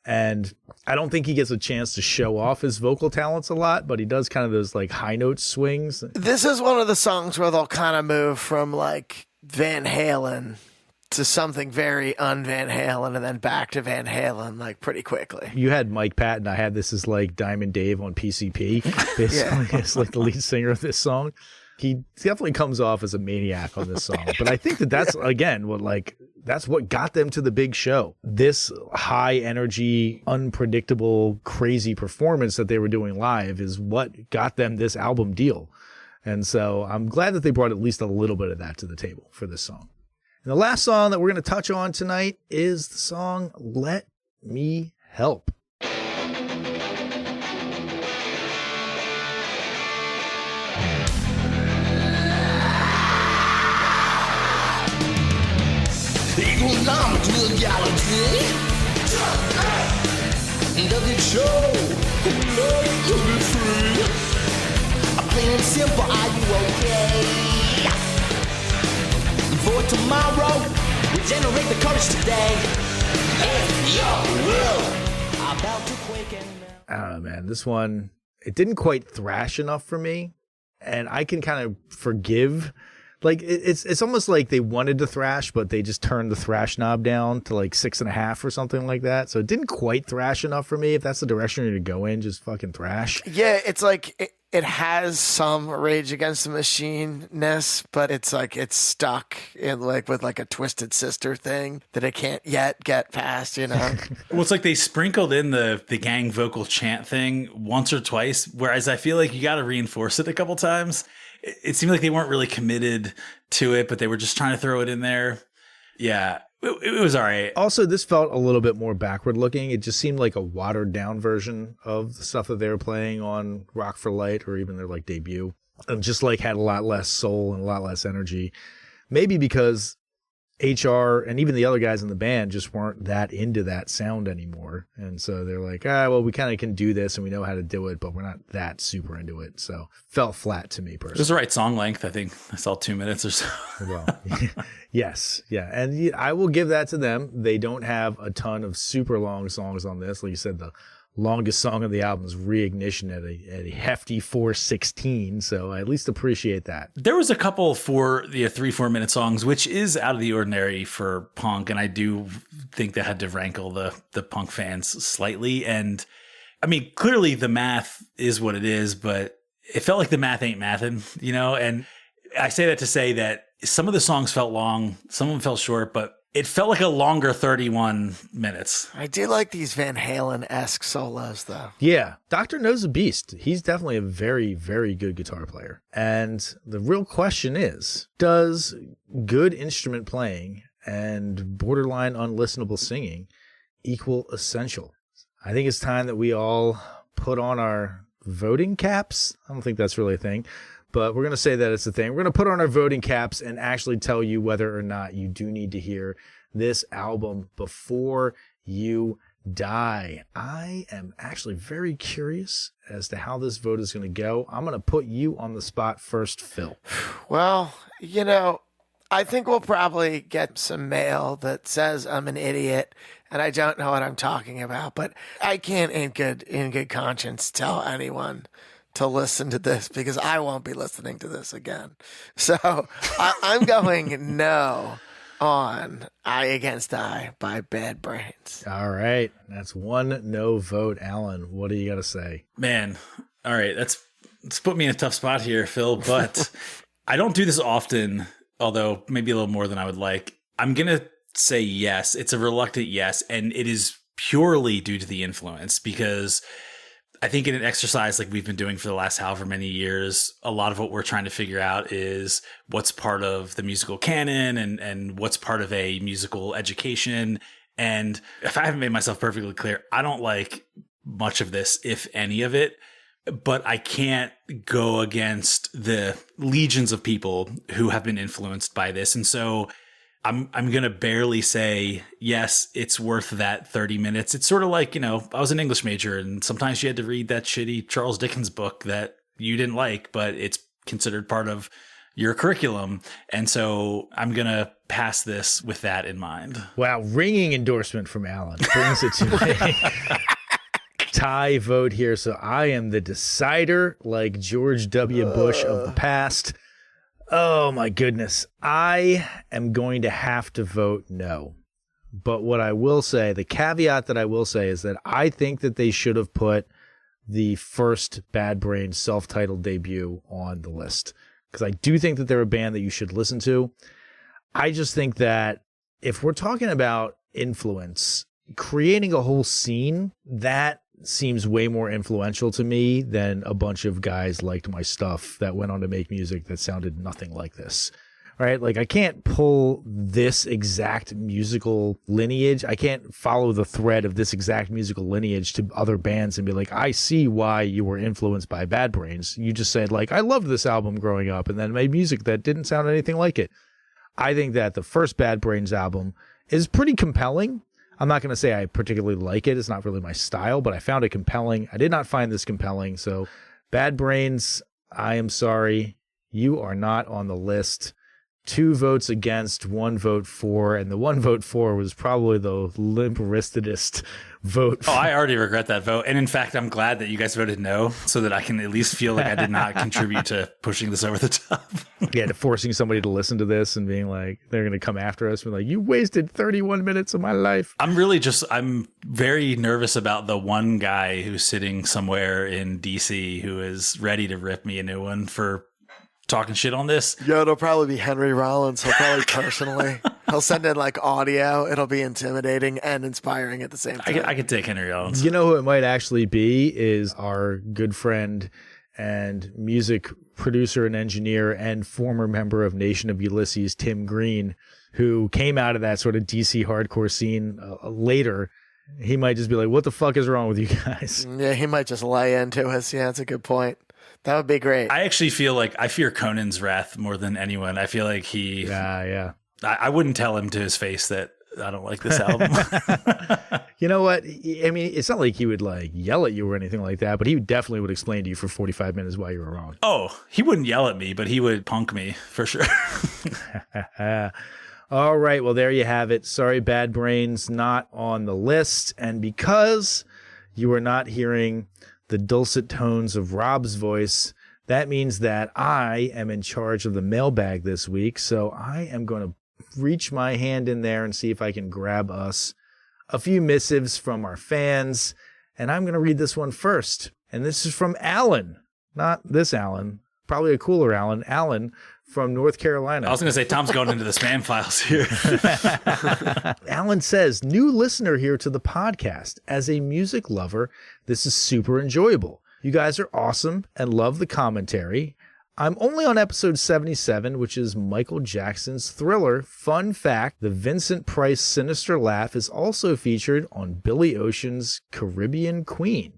And I don't think he gets a chance to show off his vocal talents a lot, but he does kind of those like high note swings. This is one of the songs where they'll kind of move from like Van Halen to something very un-Van Halen and then back to Van Halen like pretty quickly. You had Mike Patton. I had this as like Diamond Dave on PCP. Basically, it's like the lead singer of this song. He definitely comes off as a maniac on this song. But I think that's, again, what like that's what got them to the big show. This high energy, unpredictable, crazy performance that they were doing live is what got them this album deal. And so I'm glad that they brought at least a little bit of that to the table for this song. And the last song that we're going to touch on tonight is the song Let Me Help. Equal number to the galaxy. Does it show who loves to be free? Plain and simple, are you okay? For tomorrow, we generate the courage today. If your will about to quake and I don't know, man. This one, it didn't quite thrash enough for me. And I can kind of forgive. Like, it's almost like they wanted to thrash, but they just turned the thrash knob down to like 6.5 or something like that. So it didn't quite thrash enough for me. If that's the direction you're going to go in, just fucking thrash. Yeah, it's like it has some Rage Against the Machine-ness, but it's like it's stuck in like with like a Twisted Sister thing that it can't yet get past, you know? Well, it's like they sprinkled in the gang vocal chant thing once or twice, whereas I feel like you got to reinforce it a couple times. It seemed like they weren't really committed to it, but they were just trying to throw it in there. Yeah, it was all right. Also, this felt a little bit more backward looking. It just seemed like a watered down version of the stuff that they were playing on Rock for Light or even their like debut. And just like had a lot less soul and a lot less energy. Maybe because HR and even the other guys in the band just weren't that into that sound anymore. And so they're like, well, we kind of can do this and we know how to do it, but we're not that super into it. So felt flat to me personally. It was the right song length. I think I saw 2 minutes or so. Well, yes. Yeah. And I will give that to them. They don't have a ton of super long songs on this. Like you said, the longest song of the album is Reignition at a hefty 4:16. So I at least appreciate that. There was a couple 3-4 minute songs, which is out of the ordinary for punk. And I do think that had to rankle the punk fans slightly. And I mean, clearly the math is what it is, but it felt like the math ain't mathin', you know? And I say that to say that some of the songs felt long, some of them felt short, but it felt like a longer 31 minutes. I do like these Van Halen-esque solos, though. Yeah, Doctor Knows a Beast. He's definitely a very, very good guitar player. And the real question is, does good instrument playing and borderline unlistenable singing equal essential? I think it's time that we all put on our voting caps. I don't think that's really a thing, but we're going to say that it's a thing. We're going to put on our voting caps and actually tell you whether or not you do need to hear this album before you die. I am actually very curious as to how this vote is going to go. I'm going to put you on the spot first, Phil. Well, you know, I think we'll probably get some mail that says I'm an idiot and I don't know what I'm talking about, but I can't in good conscience tell anyone to listen to this because I won't be listening to this again. So I'm going no on Eye Against Eye by Bad Brains. All right. That's one no vote. Alan, what do you got to say? Man, all right. That's put me in a tough spot here, Phil, but I don't do this often, although maybe a little more than I would like. I'm going to say yes. It's a reluctant yes, and it is purely due to the influence because I think in an exercise like we've been doing for the last however many years, a lot of what we're trying to figure out is what's part of the musical canon and what's part of a musical education. And if I haven't made myself perfectly clear, I don't like much of this, if any of it, but I can't go against the legions of people who have been influenced by this. And so I'm going to barely say, yes, it's worth that 30 minutes. It's sort of like, you know, I was an English major and sometimes you had to read that shitty Charles Dickens book that you didn't like, but it's considered part of your curriculum. And so I'm going to pass this with that in mind. Wow. Ringing endorsement from Alan brings it to a tie vote here. So I am the decider like George W. Bush of the past. Oh my goodness. I am going to have to vote no. But what I will say, the caveat that I will say is that I think that they should have put the first Bad Brains self-titled debut on the list. Because I do think that they're a band that you should listen to. I just think that if we're talking about influence, creating a whole scene, that seems way more influential to me than a bunch of guys liked my stuff that went on to make music that sounded nothing like this. Right? Like, I can't pull this exact musical lineage. I can't follow the thread of this exact musical lineage to other bands and be like, I see why you were influenced by Bad Brains. You just said, like, I loved this album growing up and then made music that didn't sound anything like it. I think that the first Bad Brains album is pretty compelling. I'm not going to say I particularly like it. It's not really my style, but I found it compelling. I did not find this compelling. So, Bad Brains, I am sorry. You are not on the list. 2 votes against, 1 vote for, and the 1 vote for was probably the limp-wristedest vote. Oh, I already regret that vote. And in fact, I'm glad that you guys voted no so that I can at least feel like I did not contribute to pushing this over the top. Yeah, to forcing somebody to listen to this and being like, they're going to come after us and be like, you wasted 31 minutes of my life. I'm very nervous about the one guy who's sitting somewhere in DC who is ready to rip me a new one for talking shit on this. Yo, it'll probably be Henry Rollins. He'll probably personally. He'll send in like audio. It'll be intimidating and inspiring at the same time. I could take Henry Rollins. You know who it might actually be is our good friend and music producer and engineer and former member of Nation of Ulysses, Tim Green, who came out of that sort of DC hardcore scene later. He might just be like, what the fuck is wrong with you guys? Yeah, he might just lay into us. Yeah, that's a good point. That would be great. I actually feel like I fear Conan's wrath more than anyone. I feel like Yeah. I wouldn't tell him to his face that I don't like this album. You know what? I mean, it's not like he would like yell at you or anything like that, but he definitely would explain to you for 45 minutes why you were wrong. Oh, he wouldn't yell at me, but he would punk me for sure. All right. Well, there you have it. Sorry, Bad Brains not on the list. And because you are not hearing the dulcet tones of Rob's voice, that means that I am in charge of the mailbag this week. So I am going to reach my hand in there and see if I can grab us a few missives from our fans. And I'm going to read this one first. And this is from Alan. Not this Alan. Probably a cooler Alan. Alan from North Carolina. I was going to say, Tom's going into the spam files here. Alan says, new listener here to the podcast. As a music lover, this is super enjoyable. You guys are awesome and love the commentary. I'm only on episode 77, which is Michael Jackson's Thriller. Fun fact, the Vincent Price Sinister Laugh is also featured on Billy Ocean's Caribbean Queen.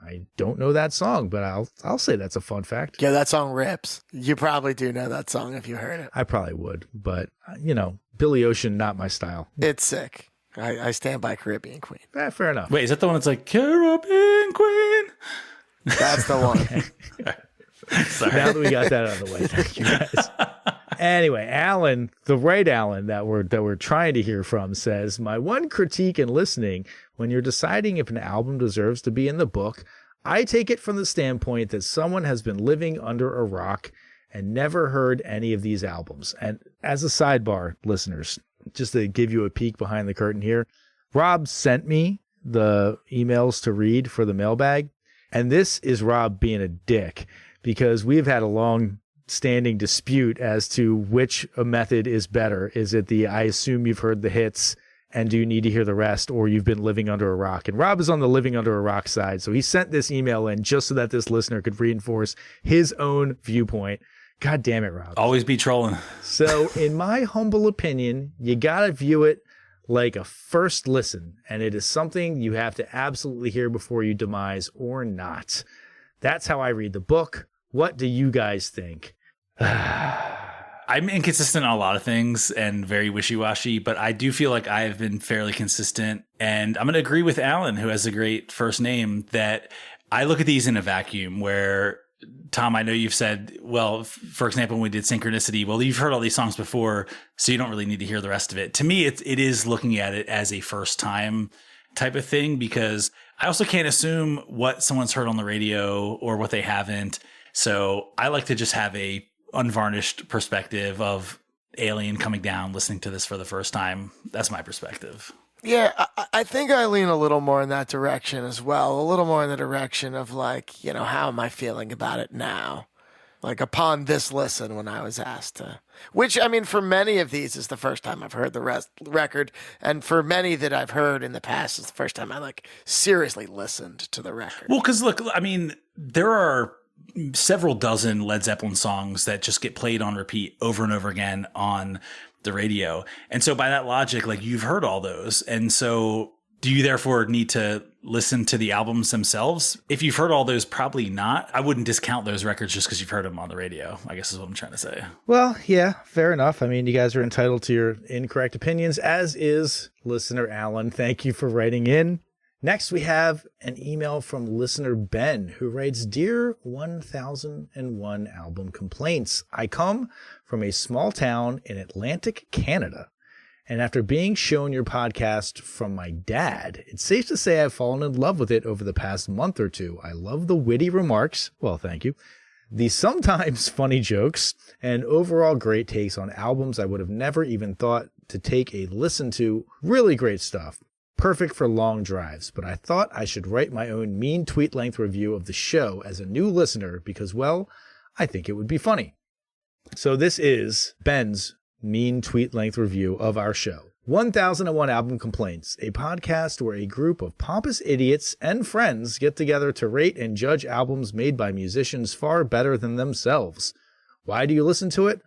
I don't know that song, but I'll say that's a fun fact. Yeah, that song rips. You probably do know that song if you heard it. I probably would, but, you know, Billy Ocean, not my style. It's sick. I stand by Caribbean Queen. Fair enough. Wait, is that the one that's like, Caribbean Queen? That's the one. Sorry. Now that we got that out of the way, thank you guys. Anyway, Alan, the right Alan that we're trying to hear from, says, my one critique in listening, when you're deciding if an album deserves to be in the book, I take it from the standpoint that someone has been living under a rock and never heard any of these albums. And as a sidebar, listeners, just to give you a peek behind the curtain here, Rob sent me the emails to read for the mailbag. And this is Rob being a dick, because we've had a long-standing dispute as to which method is better. Is it the, I assume you've heard the hits and do you need to hear the rest, or you've been living under a rock? And Rob is on the living under a rock side. So he sent this email in just so that this listener could reinforce his own viewpoint. God damn it, Rob. Always be trolling. So in my humble opinion, you got to view it like a first listen, and it is something you have to absolutely hear before you demise or not. That's how I read the book. What do you guys think? I'm inconsistent on a lot of things and very wishy-washy, but I do feel like I've been fairly consistent. And I'm going to agree with Alan, who has a great first name, that I look at these in a vacuum where, Tom, I know you've said, well, for example, when we did Synchronicity, well, you've heard all these songs before, so you don't really need to hear the rest of it. To me, it is looking at it as a first time type of thing, because I also can't assume what someone's heard on the radio or what they haven't. So I like to just have a unvarnished perspective of alien coming down, listening to this for the first time. That's my perspective. Yeah, I think I lean a little more in that direction as well. A little more in the direction of like, you know, how am I feeling about it now? Like upon this listen when I was asked to, which I mean, for many of these is the first time I've heard the record. And for many that I've heard in the past is the first time I like seriously listened to the record. Well, because look, I mean, there are several dozen Led Zeppelin songs that just get played on repeat over and over again on the radio. And so by that logic, like you've heard all those. And so do you therefore need to listen to the albums themselves? If you've heard all those, probably not. I wouldn't discount those records just because you've heard them on the radio, I guess is what I'm trying to say. Well, yeah, fair enough. I mean, you guys are entitled to your incorrect opinions, as is listener Alan. Thank you for writing in. Next, we have an email from listener Ben, who writes, Dear 1001 Album Complaints, I come from a small town in Atlantic Canada. And after being shown your podcast from my dad, it's safe to say I've fallen in love with it over the past month or two. I love the witty remarks. Well, thank you. The sometimes funny jokes and overall great takes on albums I would have never even thought to take a listen to. Really great stuff. Perfect for long drives. But I thought I should write my own mean tweet length review of the show as a new listener because, well, I think it would be funny. So this is Ben's mean tweet length review of our show. 1001 Album Complaints, a podcast where a group of pompous idiots and friends get together to rate and judge albums made by musicians far better than themselves. Why do you listen to it?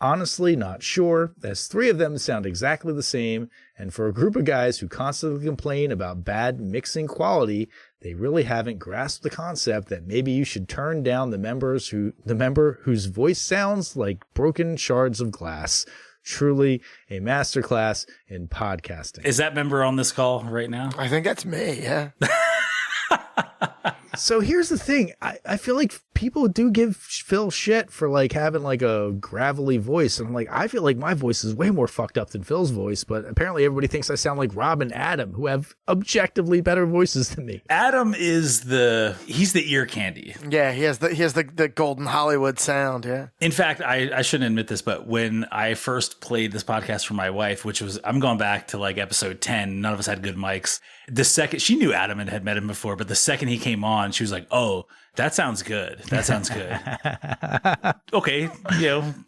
Honestly, not sure, as three of them sound exactly the same, and for a group of guys who constantly complain about bad mixing quality, they really haven't grasped the concept that maybe you should turn down the member whose voice sounds like broken shards of glass. Truly a masterclass in podcasting. Is that member on this call right now? I think that's me, yeah. So here's the thing. I feel like people do give Phil shit for like having like a gravelly voice. And I'm like, I feel like my voice is way more fucked up than Phil's voice. But apparently everybody thinks I sound like Rob and Adam, who have objectively better voices than me. Adam is he's the ear candy. Yeah, he has the golden Hollywood sound, yeah. In fact, I shouldn't admit this, but when I first played this podcast for my wife, which was, I'm going back to like episode 10, none of us had good mics. The second, she knew Adam and had met him before, but the second he came on, she was like, oh, that sounds good. That sounds good. Okay,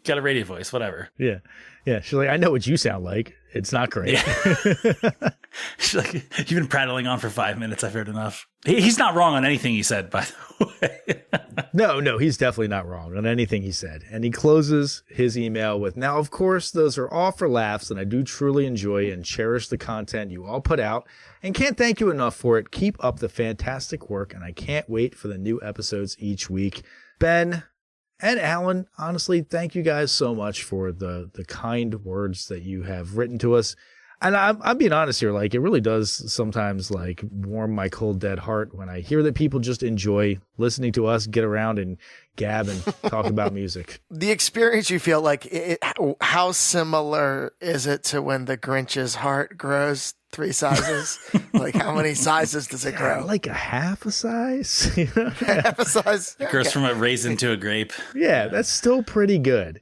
got a radio voice, whatever. Yeah. Yeah. She's like, I know what you sound like. It's not great. Yeah. She's like, you've been prattling on for 5 minutes. I've heard enough. He's not wrong on anything he said, by the way. No, he's definitely not wrong on anything he said. And he closes his email with, now, of course, those are all for laughs, and I do truly enjoy and cherish the content you all put out and can't thank you enough for it. Keep up the fantastic work, and I can't wait for the new episodes each week. Ben and Alan, honestly, thank you guys so much for the kind words that you have written to us. And I'm being honest here, like, it really does sometimes like warm my cold dead heart when I hear that people just enjoy listening to us get around and gab and talk about music. The experience you feel like, how similar is it to when the Grinch's heart grows 3 sizes? Like, how many sizes does it grow? Like a half a size. Half a size. It grows from a raisin to a grape. Yeah, that's still pretty good.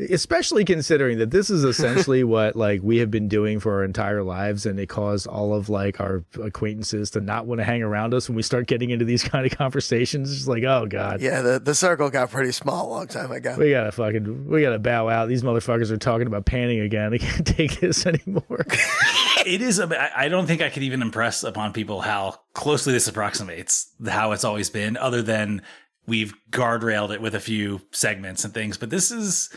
Especially considering that this is essentially what like we have been doing for our entire lives, and it caused all of like our acquaintances to not want to hang around us when we start getting into these kind of conversations. It's just like, oh god. Yeah, the circle got pretty small a long time ago. We gotta bow out. These motherfuckers are talking about panning again. I can't take this anymore. It is. I don't think I could even impress upon people how closely this approximates how it's always been, other than we've guardrailed it with a few segments and things. But this is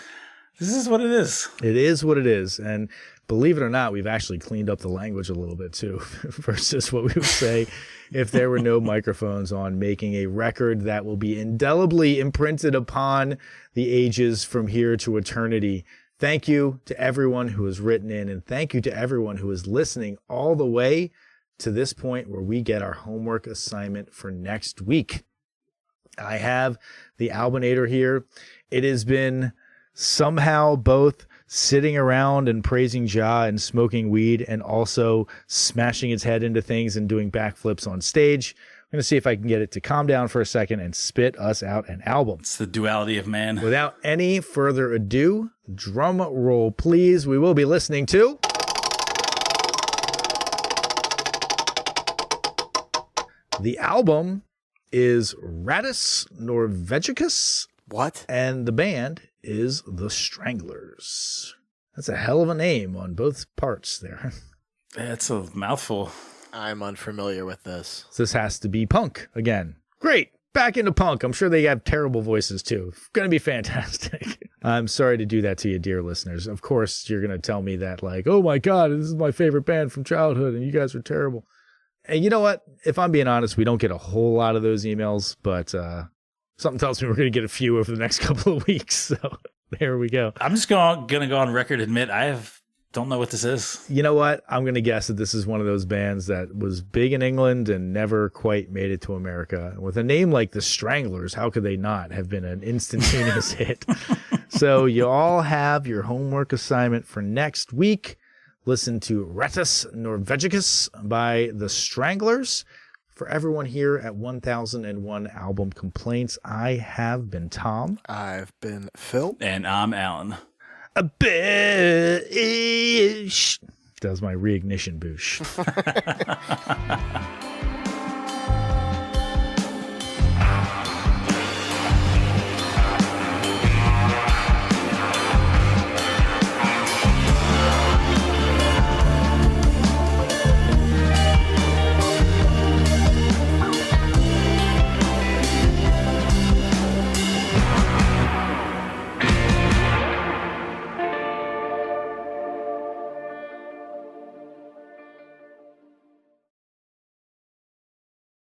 what it is. It is what it is. And believe it or not, we've actually cleaned up the language a little bit too, versus what we would say if there were no microphones on, making a record that will be indelibly imprinted upon the ages from here to eternity. Thank you to everyone who has written in, and thank you to everyone who is listening all the way to this point where we get our homework assignment for next week. I have the Albinator here. It has been somehow both sitting around and praising Jah and smoking weed and also smashing its head into things and doing backflips on stage. I'm going to see if I can get it to calm down for a second and spit us out an album. It's the duality of man. Without any further ado, drum roll, please. We will be listening to the album is Rattus Norvegicus What? And the band is The Stranglers. That's a hell of a name on both parts there. It's a mouthful. I'm unfamiliar with this. This has to be punk again. Great. Back into punk. I'm sure they have terrible voices too. Going to be fantastic. I'm sorry to do that to you, dear listeners. Of course, you're going to tell me that like, oh my God, this is my favorite band from childhood and you guys are terrible. And you know what? If I'm being honest, we don't get a whole lot of those emails, but something tells me we're going to get a few over the next couple of weeks. So there we go. I'm just going to go on record and admit don't know what this is. You know what? I'm going to guess that this is one of those bands that was big in England and never quite made it to America. With a name like The Stranglers, how could they not have been an instantaneous hit? So you all have your homework assignment for next week. Listen to Retus Norvegicus by The Stranglers. For everyone here at 1001 Album Complaints, I have been Tom. I've been Phil. And I'm Alan. A boosh. Does my reignition boosh.